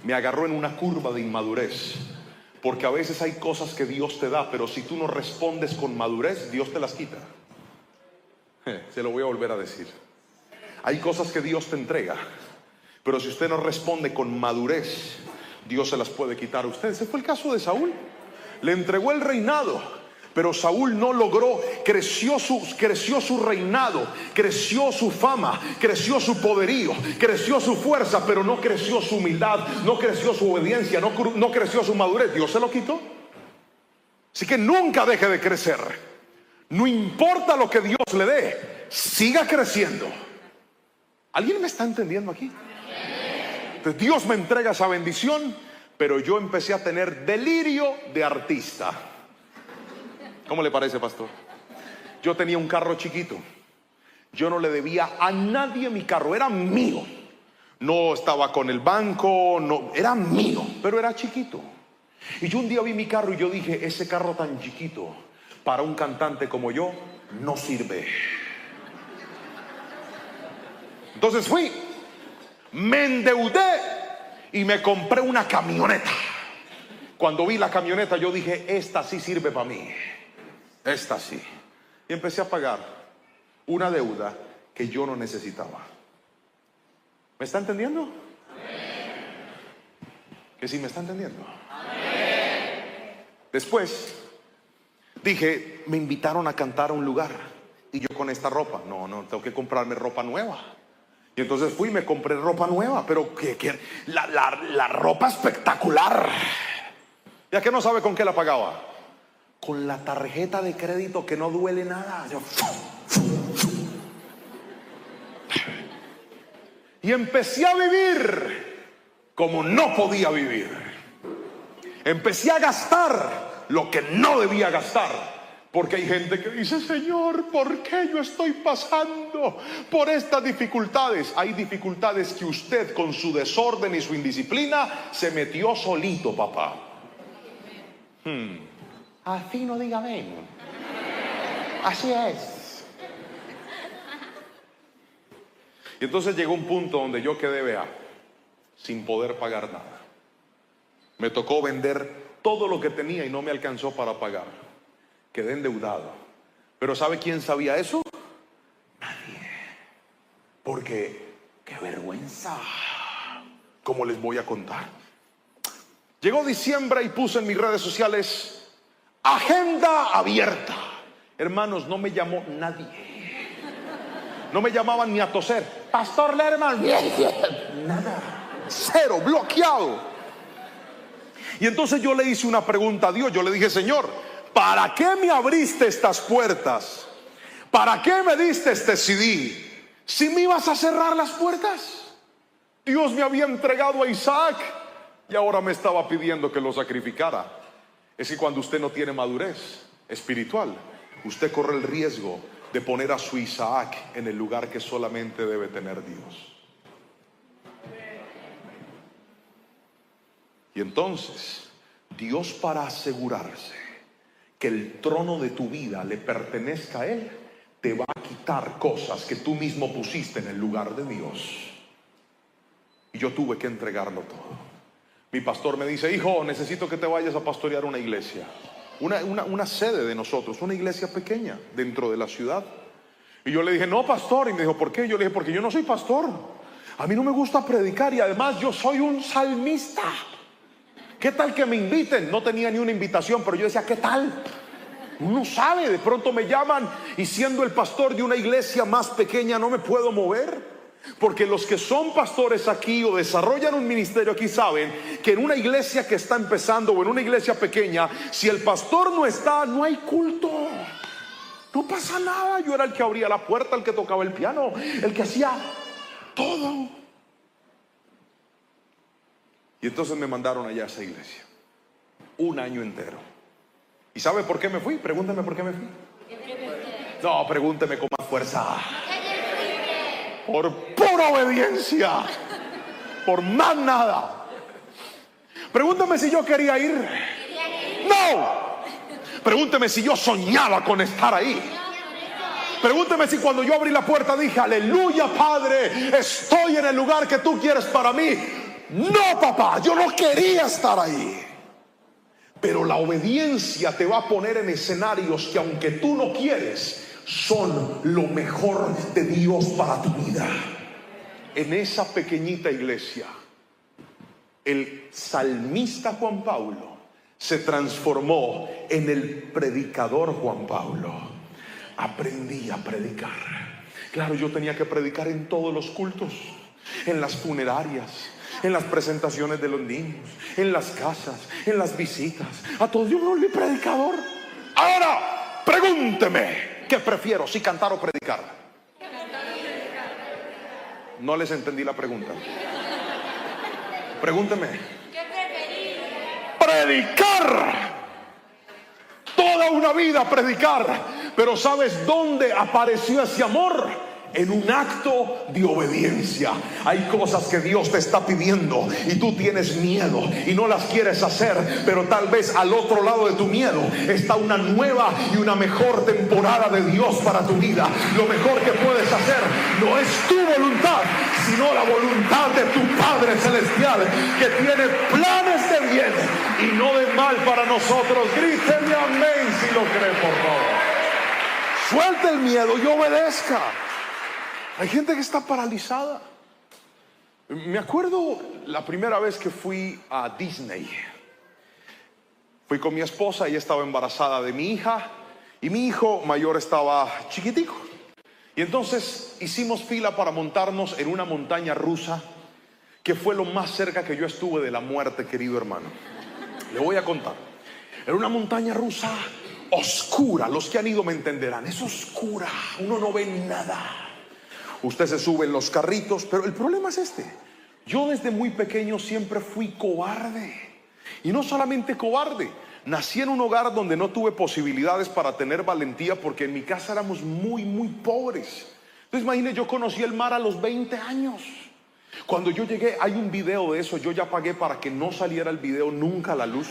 me agarró en una curva de inmadurez, porque a veces hay cosas que Dios te da, pero si tú no respondes con madurez, Dios te las quita. Se lo voy a volver a decir. Hay cosas que Dios te entrega, pero si usted no responde con madurez, Dios se las puede quitar a usted. Ese fue el caso de Saúl. Le entregó el reinado, pero Saúl no logró. Creció su reinado, creció su fama, creció su poderío, creció su fuerza, pero no creció su humildad, no creció su obediencia, no creció su madurez. Dios se lo quitó. Así que nunca deje de crecer. No importa lo que Dios le dé, siga creciendo. ¿Alguien me está entendiendo aquí? Entonces Dios me entrega esa bendición, pero yo empecé a tener delirio de artista. ¿Cómo le parece, pastor? Yo tenía un carro chiquito. Yo no le debía a nadie mi carro, era mío. no estaba con el banco, no, era mío, pero era chiquito. Y yo un día vi mi carro y yo dije, ese carro tan chiquito para un cantante como yo no sirve. Entonces fui, me endeudé y me compré una camioneta. Cuando vi la camioneta yo dije, esta sí sirve para mí, esta sí. Y empecé a pagar una deuda que yo no necesitaba. ¿Me está entendiendo? Que sí me está entendiendo. Después dije, me invitaron a cantar a un lugar y yo con esta ropa, no, tengo que comprarme ropa nueva. Y entonces fui y me compré ropa nueva, pero la ropa espectacular. ¿Ya que no sabe con qué la pagaba? Con la tarjeta de crédito que no duele nada. Y empecé a vivir como no podía vivir. Empecé a gastar lo que no debía gastar. Porque hay gente que dice, Señor, ¿por qué yo estoy pasando por estas dificultades? Hay dificultades que usted con su desorden y su indisciplina se metió solito, papá. Así no diga amén. Así es. Y entonces llegó un punto donde yo quedé, vea, sin poder pagar nada. Me tocó vender todo lo que tenía y no me alcanzó para pagar. Quedé endeudado. Pero ¿sabe quién sabía eso? Nadie. Porque qué vergüenza. ¿Cómo les voy a contar? Llegó diciembre y puse en mis redes sociales agenda abierta. Hermanos, no me llamó nadie. No me llamaban ni a toser. Pastor Lerman. Nada. Cero, bloqueado. Y entonces yo le hice una pregunta a Dios. Yo le dije, Señor, ¿para qué me abriste estas puertas? ¿Para qué me diste este CD? ¿Si me ibas a cerrar las puertas? Dios me había entregado a Isaac y ahora me estaba pidiendo que lo sacrificara. Es que cuando usted no tiene madurez espiritual, usted corre el riesgo de poner a su Isaac en el lugar que solamente debe tener Dios. Y entonces, Dios, para asegurarse que el trono de tu vida le pertenezca a Él, te va a quitar cosas que tú mismo pusiste en el lugar de Dios. Y yo tuve que entregarlo todo. Mi pastor me dice, hijo, necesito que te vayas a pastorear una iglesia, una sede de nosotros, una iglesia pequeña dentro de la ciudad. Y yo le dije, no, pastor. Y me dijo, ¿por qué? Yo le dije, porque yo no soy pastor. A mí no me gusta predicar y además yo soy un salmista. ¿Qué tal que me inviten? No tenía ni una invitación, pero yo decía, ¿qué tal? Uno sabe, de pronto me llaman y siendo el pastor de una iglesia más pequeña no me puedo mover. Porque los que son pastores aquí o desarrollan un ministerio aquí saben que en una iglesia que está empezando o en una iglesia pequeña, si el pastor no está, no hay culto. No pasa nada. Yo era el que abría la puerta, el que tocaba el piano, el que hacía todo. Y entonces me mandaron allá a esa iglesia. Un año entero. ¿Y sabe por qué me fui? Pregúnteme por qué me fui. No, pregúnteme con más fuerza. Por pura obediencia. Por más nada. Pregúnteme si yo quería ir. No. Pregúnteme si yo soñaba con estar ahí. Pregúnteme si cuando yo abrí la puerta dije, aleluya, Padre, estoy en el lugar que tú quieres para mí. No, papá, yo no quería estar ahí. Pero la obediencia te va a poner en escenarios que aunque tú no quieres, son lo mejor de Dios para tu vida. En esa pequeñita iglesia, el salmista Juan Pablo se transformó en el predicador Juan Pablo. Aprendí a predicar. Claro, yo tenía que predicar en todos los cultos, en las funerarias, en las presentaciones de los niños, en las casas, en las visitas. A todos yo no soy predicador. Ahora, pregúnteme, ¿qué prefiero, si cantar o predicar? No les entendí la pregunta. Pregúnteme. ¿Qué preferís? Predicar. Toda una vida predicar. Pero ¿sabes dónde apareció ese amor? en un acto de obediencia. Hay cosas que Dios te está pidiendo y tú tienes miedo y no las quieres hacer, pero tal vez al otro lado de tu miedo está una nueva y una mejor temporada de Dios para tu vida. Lo mejor que puedes hacer no es tu voluntad, sino la voluntad de tu Padre Celestial, que tiene planes de bien y no de mal para nosotros. Grítenme amén si lo creen, por favor. Suelte el miedo y obedezca. Hay gente que está paralizada. Me acuerdo la primera vez que fui a Disney. Fui con mi esposa, ella estaba embarazada de mi hija y mi hijo mayor estaba chiquitico. Y entonces hicimos fila para montarnos en una montaña rusa, que fue lo más cerca que yo estuve de la muerte, querido hermano. Le voy a contar. Era una montaña rusa oscura. Los que han ido me entenderán. Es oscura, uno no ve nada. Usted se sube en los carritos, pero el problema es este. Yo desde muy pequeño siempre fui cobarde. Y no solamente cobarde, nací en un hogar donde no tuve posibilidades para tener valentía, porque en mi casa éramos muy pobres. Entonces imagínese, yo conocí el mar a los 20 años. Cuando yo llegué, hay un video de eso. Yo ya pagué para que no saliera el video nunca a la luz,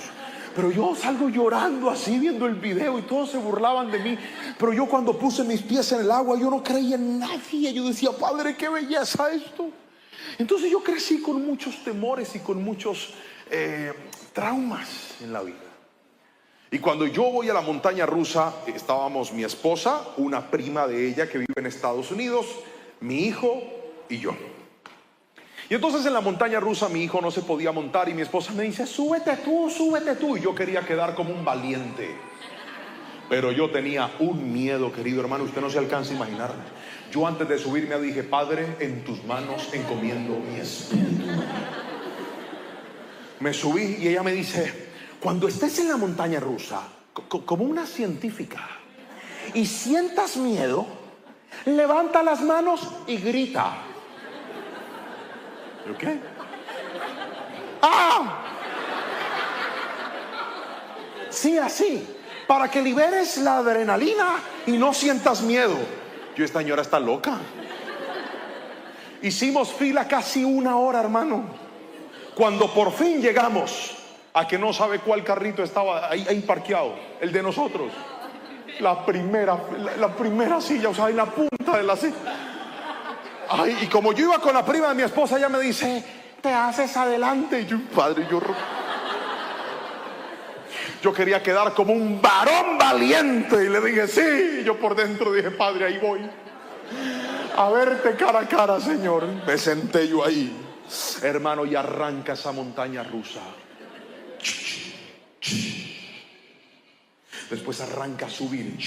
pero yo salgo llorando así viendo el video y todos se burlaban de mí. Pero yo, cuando puse mis pies en el agua, yo no creía en nadie. Yo decía, Padre, qué belleza esto. Entonces yo crecí con muchos temores y con muchos traumas en la vida. Y cuando yo voy a la montaña rusa, estábamos mi esposa, una prima de ella que vive en Estados Unidos, mi hijo y yo. Y entonces en la montaña rusa mi hijo no se podía montar y mi esposa me dice, súbete tú. Y yo quería quedar como un valiente, pero yo tenía un miedo, querido hermano, usted no se alcanza a imaginar. Yo antes de subirme dije, Padre, en tus manos encomiendo mi espíritu. Me subí y ella me dice, cuando estés en la montaña rusa, como una científica, y sientas miedo, levanta las manos y grita. ¿Qué? ¡Ah! Sí, así, para que liberes la adrenalina y no sientas miedo. Yo, esta señora está loca. Hicimos fila casi 1 hora, hermano. Cuando por fin llegamos, a que no sabe cuál carrito estaba ahí parqueado, el de nosotros. La primera silla, o sea, en la punta de la silla. Ay, y como yo iba con la prima de mi esposa, ella me dice, te haces adelante. Y yo, Padre, yo quería quedar como un varón valiente. Y le dije, sí. Y yo por dentro dije, Padre, ahí voy a verte cara a cara, Señor. Me senté yo ahí, hermano, y arranca esa montaña rusa. Después arranca a subir.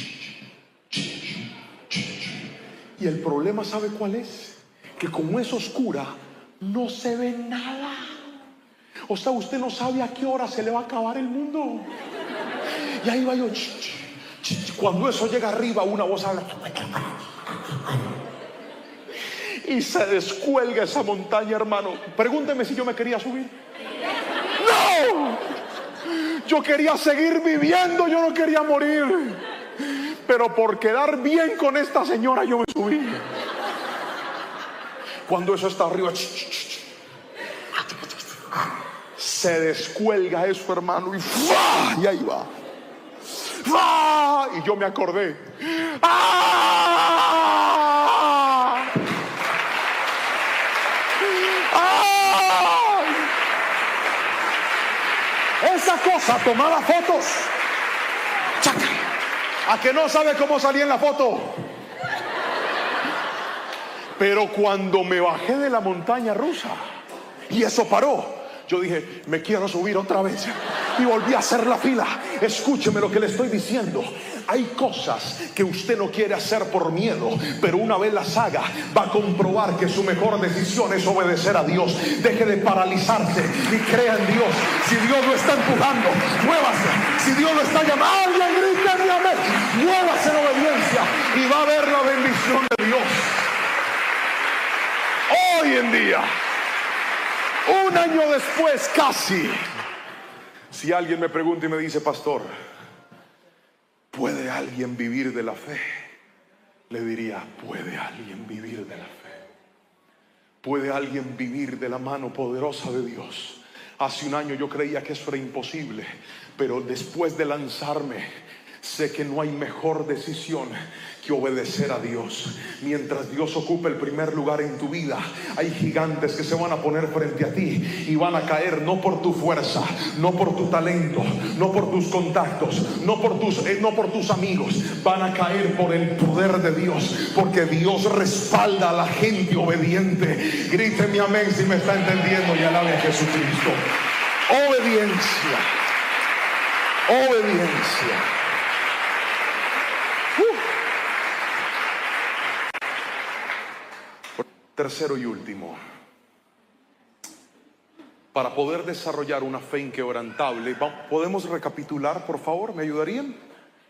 Y el problema, ¿sabe cuál es? Que como es oscura, no se ve nada. O sea, usted no sabe a qué hora se le va a acabar el mundo. Y ahí va yo. Cuando eso llega arriba, una voz habla. Y se descuelga esa montaña, hermano. Pregúnteme si yo me quería subir. ¡No! Yo quería seguir viviendo, yo no quería morir. Pero por quedar bien con esta señora, yo me subí. Cuando eso está arriba, se descuelga eso, hermano, y ¡fua! Y ahí va. ¡Fua! Y yo me acordé. ¡Ah! ¡Ah! Esa cosa tomaba fotos. ¡Chaca! ¿A que no sabe cómo salí en la foto? Pero cuando me bajé de la montaña rusa y eso paró, yo dije, me quiero subir otra vez. Y volví a hacer la fila. Escúcheme lo que le estoy diciendo. Hay cosas que usted no quiere hacer por miedo, pero una vez las haga, va a comprobar que su mejor decisión es obedecer a Dios. Deje de paralizarse y crea en Dios. Si Dios lo está empujando, muévase. Si Dios lo está llamando, alguien grite amén. Muévase en obediencia y va a ver la bendición de Dios. Hoy en día, 1 año después casi, si alguien me pregunta y me dice, pastor, ¿puede alguien vivir de la fe? le diría: ¿puede alguien vivir de la fe? ¿Puede alguien vivir de la mano poderosa de Dios? Hace un año yo creía que eso era imposible, pero después de lanzarme, sé que no hay mejor decisión que obedecer a Dios. Mientras Dios ocupe el primer lugar en tu vida, hay gigantes que se van a poner frente a ti y van a caer no por tu fuerza, no por tu talento, no por tus contactos, no por tus amigos. Van a caer por el poder de Dios, porque Dios respalda a la gente obediente. Gríteme amén si me está entendiendo y alabe a Jesucristo. Obediencia. Obediencia. Tercero y último, para poder desarrollar una fe inquebrantable, ¿podemos recapitular, por favor? ¿Me ayudarían?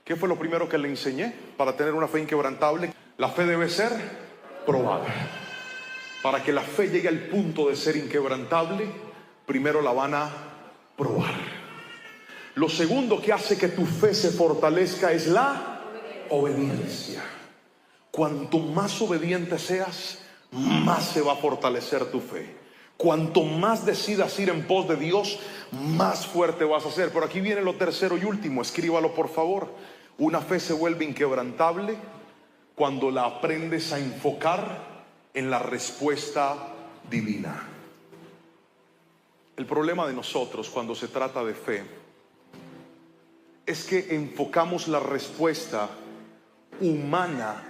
¿Qué fue lo primero que le enseñé para tener una fe inquebrantable? La fe debe ser probada. Para que la fe llegue al punto de ser inquebrantable, primero la van a probar. Lo segundo que hace que tu fe se fortalezca es la obediencia. Cuanto más obediente seas, más se va a fortalecer tu fe. Cuanto más decidas ir en pos de Dios, más fuerte vas a ser. Pero aquí viene lo tercero y último, escríbalo por favor. Una fe se vuelve inquebrantable cuando la aprendes a enfocar en la respuesta divina. El problema de nosotros cuando se trata de fe es que enfocamos la respuesta humana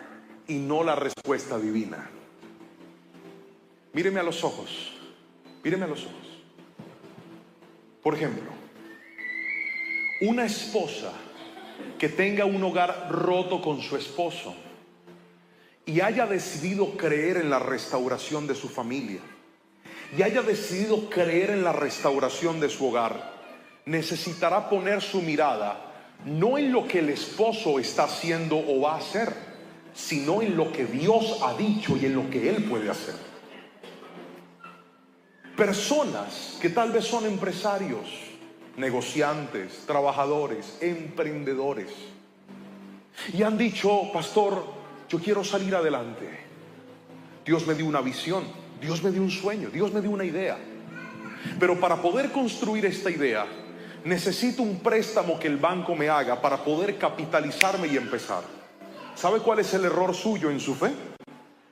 y no la respuesta divina. Míreme a los ojos. Míreme a los ojos. Por ejemplo, una esposa que tenga un hogar roto con su esposo y haya decidido creer en la restauración de su familia y haya decidido creer en la restauración de su hogar, necesitará poner su mirada no en lo que el esposo está haciendo o va a hacer, sino en lo que Dios ha dicho y en lo que él puede hacer. Personas que tal vez son empresarios, negociantes, trabajadores, emprendedores, y han dicho: pastor, yo quiero salir adelante. Dios me dio una visión, Dios me dio un sueño, Dios me dio una idea, pero para poder construir esta idea necesito un préstamo que el banco me haga para poder capitalizarme y empezar. ¿Sabe cuál es el error suyo en su fe?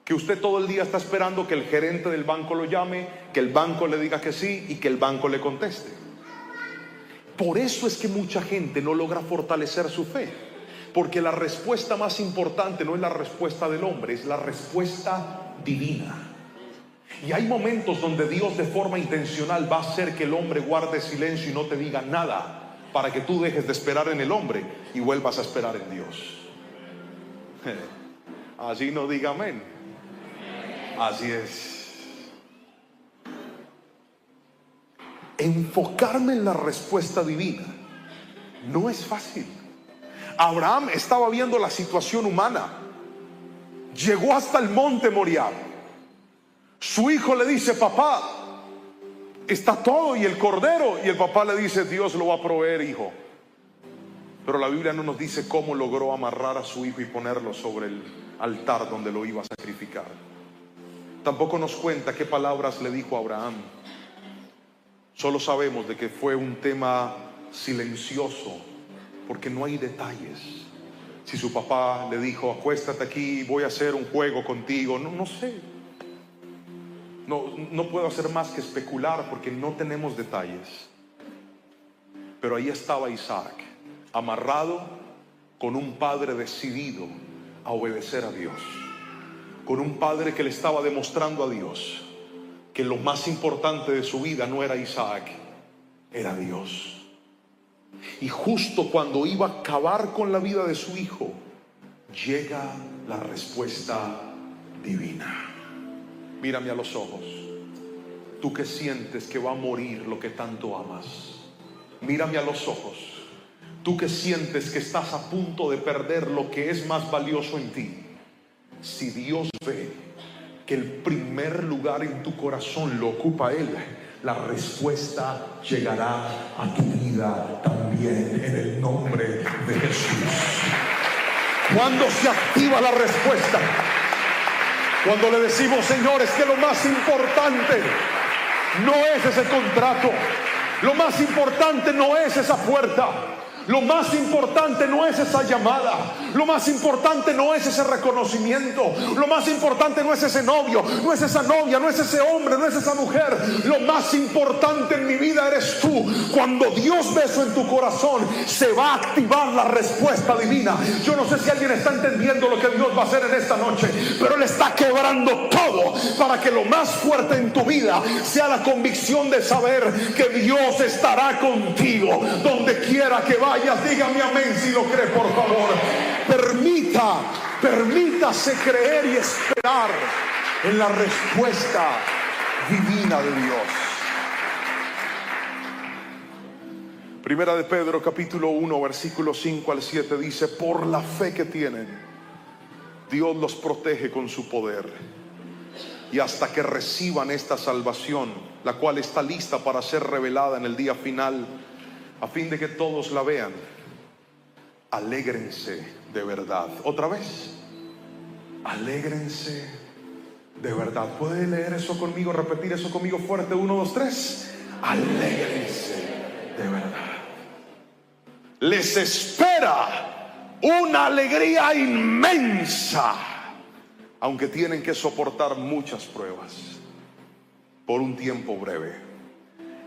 Que usted todo el día está esperando que el gerente del banco lo llame, que el banco le diga que sí y que el banco le conteste. Por eso es que mucha gente no logra fortalecer su fe, porque la respuesta más importante no es la respuesta del hombre, es la respuesta divina. Y hay momentos donde Dios de forma intencional va a hacer que el hombre guarde silencio y no te diga nada, para que tú dejes de esperar en el hombre y vuelvas a esperar en Dios. Así no diga amén. Así es. Enfocarme en la respuesta divina no es fácil. Abraham estaba viendo la situación humana. Llegó hasta el monte Moriah. Su hijo le dice: papá, está todo y el cordero. Y el papá le dice: Dios lo va a proveer, hijo. Pero la Biblia no nos dice cómo logró amarrar a su hijo y ponerlo sobre el altar donde lo iba a sacrificar. Tampoco nos cuenta qué palabras le dijo a Abraham. Solo sabemos de que fue un tema silencioso, porque no hay detalles. Si su papá le dijo: acuéstate aquí, voy a hacer un juego contigo, no sé. No puedo hacer más que especular porque no tenemos detalles. Pero ahí estaba Isaac, amarrado con un padre decidido a obedecer a Dios, con un padre que le estaba demostrando a Dios que lo más importante de su vida no era Isaac, era Dios. Y justo cuando iba a acabar con la vida de su hijo, llega la respuesta divina. Mírame a los ojos. Tú que sientes que va a morir lo que tanto amas, mírame a los ojos. Tú que sientes que estás a punto de perder lo que es más valioso en ti. Si Dios ve que el primer lugar en tu corazón lo ocupa Él, la respuesta llegará a tu vida también, en el nombre de Jesús. Cuando se activa la respuesta. Cuando le decimos, Señor, es que lo más importante no es ese contrato. Lo más importante no es esa puerta. Lo más importante no es esa llamada. Lo más importante no es ese reconocimiento. Lo más importante no es ese novio, no es esa novia, no es ese hombre, no es esa mujer. Lo más importante en mi vida eres tú. Cuando Dios ve eso en tu corazón, se va a activar la respuesta divina. Yo no sé si alguien está entendiendo lo que Dios va a hacer en esta noche, pero Él está quebrando todo para que lo más fuerte en tu vida sea la convicción de saber que Dios estará contigo donde quiera que vayas. Dígame amén si lo cree, por favor. Permítase creer y esperar en la respuesta divina de Dios. Primera de Pedro capítulo 1 versículos 5 al 7 dice: por la fe que tienen, Dios los protege con su poder, y hasta que reciban esta salvación, la cual está lista para ser revelada en el día final, a fin de que todos la vean. Alégrense de verdad. Otra vez, alégrense de verdad. ¿Puede leer eso conmigo? Repetir eso conmigo fuerte. 1, 2, 3. Alégrense de verdad. Les espera una alegría inmensa, aunque tienen que soportar muchas pruebas por un tiempo breve.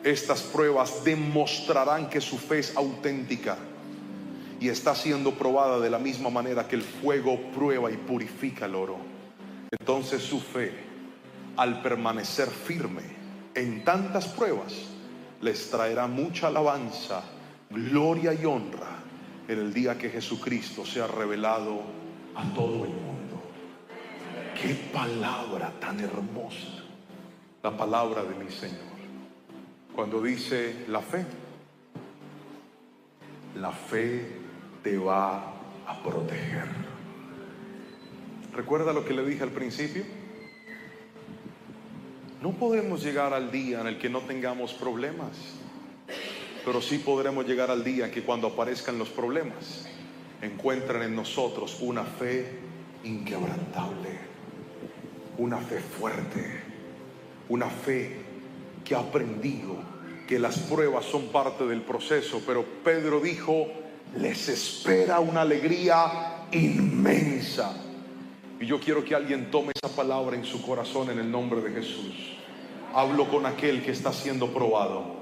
Estas pruebas demostrarán que su fe es auténtica y está siendo probada de la misma manera que el fuego prueba y purifica el oro. Entonces su fe, al permanecer firme en tantas pruebas, les traerá mucha alabanza, gloria y honra en el día que Jesucristo sea revelado a todo el mundo. ¡Qué palabra tan hermosa! La palabra de mi Señor. Cuando dice la fe te va a proteger. ¿Recuerda lo que le dije al principio? No podemos llegar al día en el que no tengamos problemas, pero sí podremos llegar al día que cuando aparezcan los problemas, encuentren en nosotros una fe inquebrantable, una fe fuerte, una fe que ha aprendido que las pruebas son parte del proceso. Pero Pedro dijo: les espera una alegría inmensa. Y yo quiero que alguien tome esa palabra en su corazón en el nombre de Jesús. Hablo con aquel que está siendo probado.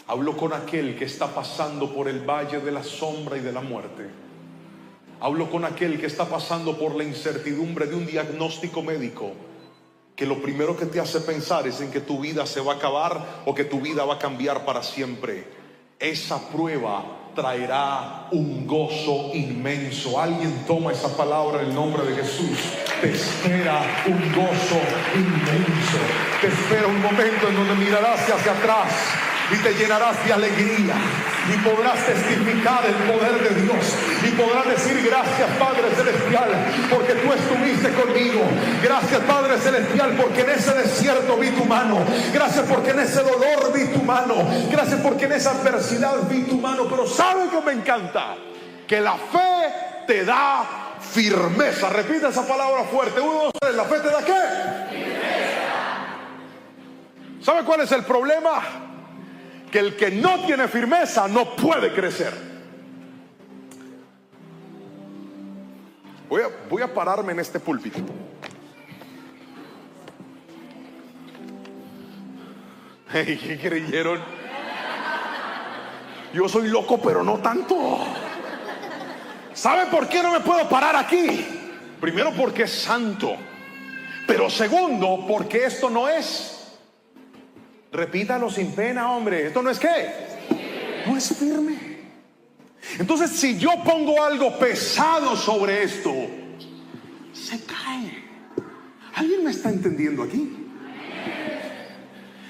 Hablo con aquel que está pasando por el valle de la sombra y de la muerte. Hablo con aquel que está pasando por la incertidumbre de un diagnóstico médico, que lo primero que te hace pensar es en que tu vida se va a acabar o que tu vida va a cambiar para siempre. Esa prueba traerá un gozo inmenso. Alguien toma esa palabra en el nombre de Jesús. Te espera un gozo inmenso. Te espera un momento en donde mirarás hacia atrás y te llenarás de alegría, y podrás testificar el poder de Dios, y podrás decir: gracias Padre Celestial, porque tú estuviste conmigo. Gracias Padre Celestial, porque en ese desierto vi tu mano. Gracias porque en ese dolor vi tu mano. Gracias porque en esa adversidad vi tu mano. Pero ¿sabe qué me encanta? Que la fe te da firmeza. Repite esa palabra fuerte. 1, 2, 3. ¿La fe te da qué? Firmeza. ¿Sabe cuál es el problema? Que el que no tiene firmeza no puede crecer. Voy a pararme en este púlpito. ¿Qué creyeron? Yo soy loco, pero no tanto. ¿Sabe por qué no me puedo parar aquí? Primero, porque es santo. Pero segundo, porque esto no es... Repítalo sin pena, hombre. ¿Esto no es qué? No es firme. Entonces, si yo pongo algo pesado sobre esto, se cae. ¿Alguien me está entendiendo aquí?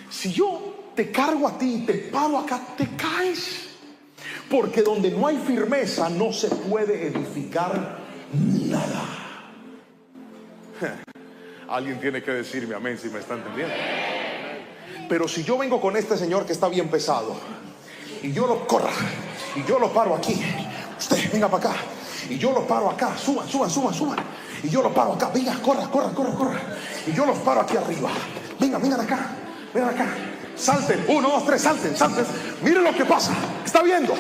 Si yo te cargo a ti y te paro acá, te caes. Porque donde no hay firmeza no se puede edificar nada. Alguien tiene que decirme amén si me está entendiendo. Pero si yo vengo con este señor que está bien pesado y yo lo corro y yo lo paro aquí, usted venga para acá, y yo los paro acá. Suban. Y yo los paro acá. Venga, corra. Y yo los paro aquí arriba. Vengan acá. Salten. 1, 2, 3, salten. Miren lo que pasa. ¿Está viendo?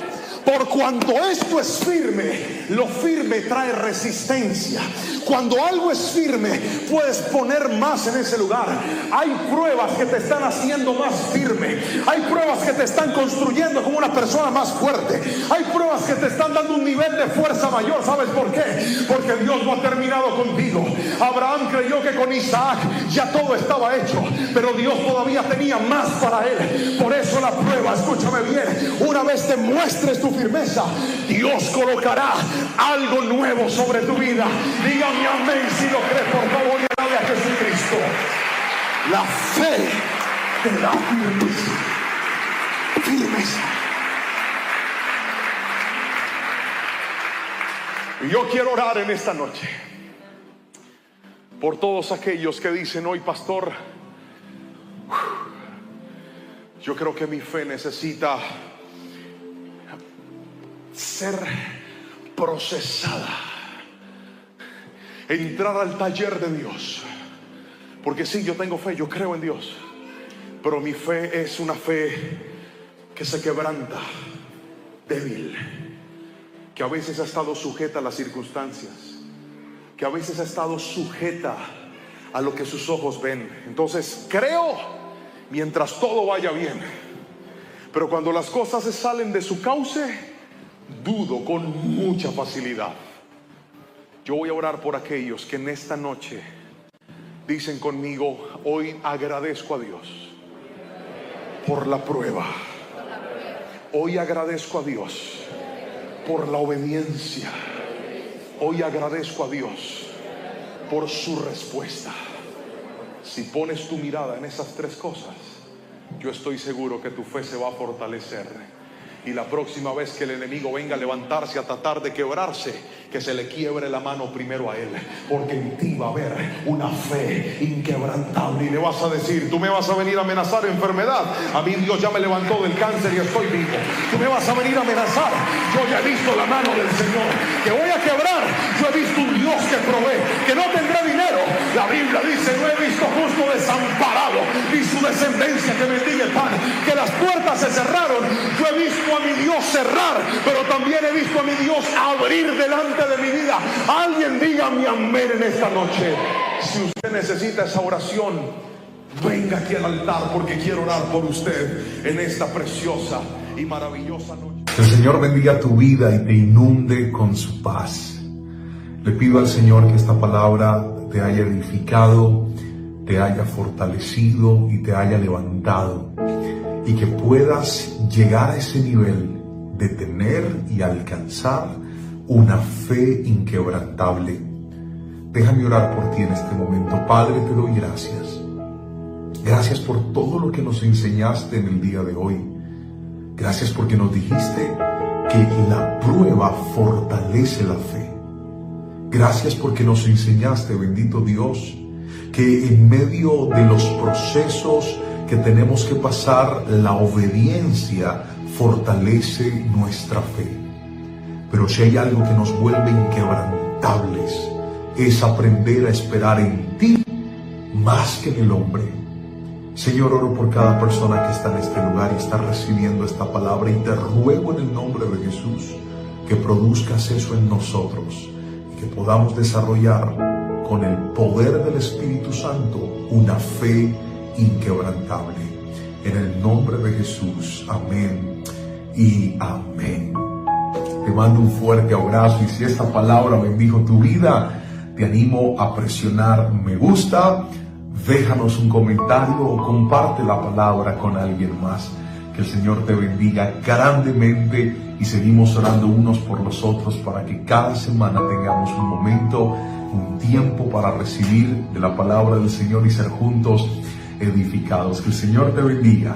Por cuanto esto es firme, lo firme trae resistencia. Cuando algo es firme, puedes poner más en ese lugar. Hay pruebas que te están haciendo más firme. Hay pruebas que te están construyendo como una persona más fuerte. Hay pruebas que te están dando un nivel de fuerza mayor. ¿Sabes por qué? Porque Dios no ha terminado contigo. Abraham creyó que con Isaac ya todo estaba hecho, pero Dios todavía tenía más para él. Por eso la prueba, escúchame bien, una vez te muestres tu firmeza, Dios colocará algo nuevo sobre tu vida. Dígame amén si lo crees, por favor, y alabe a Jesucristo. La fe te da firmeza. Y yo quiero orar en esta noche por todos aquellos que dicen hoy, pastor, yo creo que mi fe necesita ser procesada, entrar al taller de Dios. Porque sí, yo tengo fe, yo creo en Dios, pero mi fe es una fe que se quebranta, débil, que a veces ha estado sujeta a las circunstancias, que a veces ha estado sujeta a lo que sus ojos ven. Entonces creo mientras todo vaya bien, pero cuando las cosas se salen de su cauce, dudo con mucha facilidad. Yo voy a orar por aquellos que en esta noche dicen conmigo, hoy agradezco a Dios por la prueba. Hoy agradezco a Dios por la obediencia. Hoy agradezco a Dios por su respuesta. Si pones tu mirada en esas tres cosas, yo estoy seguro que tu fe se va a fortalecer. Y la próxima vez que el enemigo venga a levantarse a tratar de quebrarse, que se le quiebre la mano primero a él, porque en ti va a haber una fe inquebrantable. Y le vas a decir, tú me vas a venir a amenazar enfermedad, a mí Dios ya me levantó del cáncer y estoy vivo. Tú me vas a venir a amenazar, yo ya he visto la mano del Señor. Que voy a quebrar, yo he visto un Dios que provee. Que no tendrá dinero, la Biblia dice, no he visto justo desamparado, ni su descendencia que bendiga el pan. Que las puertas se cerraron, yo he visto a mi Dios cerrar, pero también he visto a mi Dios abrir delante de mi vida. Alguien diga mi amén en esta noche. Si usted necesita esa oración, venga aquí al altar, porque quiero orar por usted en esta preciosa y maravillosa noche. Que el Señor bendiga tu vida y te inunde con su paz. Le pido al Señor que esta palabra te haya edificado, te haya fortalecido y te haya levantado, y que puedas llegar a ese nivel de tener y alcanzar una fe inquebrantable. Déjame orar por ti en este momento. Padre, te doy gracias. Gracias por todo lo que nos enseñaste en el día de hoy. Gracias porque nos dijiste que la prueba fortalece la fe. Gracias porque nos enseñaste, bendito Dios, que en medio de los procesos que tenemos que pasar, la obediencia fortalece nuestra fe. Pero si hay algo que nos vuelve inquebrantables, es aprender a esperar en ti más que en el hombre. Señor, oro por cada persona que está en este lugar y está recibiendo esta palabra, y te ruego en el nombre de Jesús que produzcas eso en nosotros y que podamos desarrollar con el poder del Espíritu Santo una fe inquebrantable. En el nombre de Jesús, amén y amén. Te mando un fuerte abrazo, y si esta palabra bendijo tu vida, te animo a presionar me gusta, déjanos un comentario o comparte la palabra con alguien más. Que el Señor te bendiga grandemente, y seguimos orando unos por los otros para que cada semana tengamos un momento, un tiempo para recibir de la palabra del Señor y ser juntos edificados. Que el Señor te bendiga.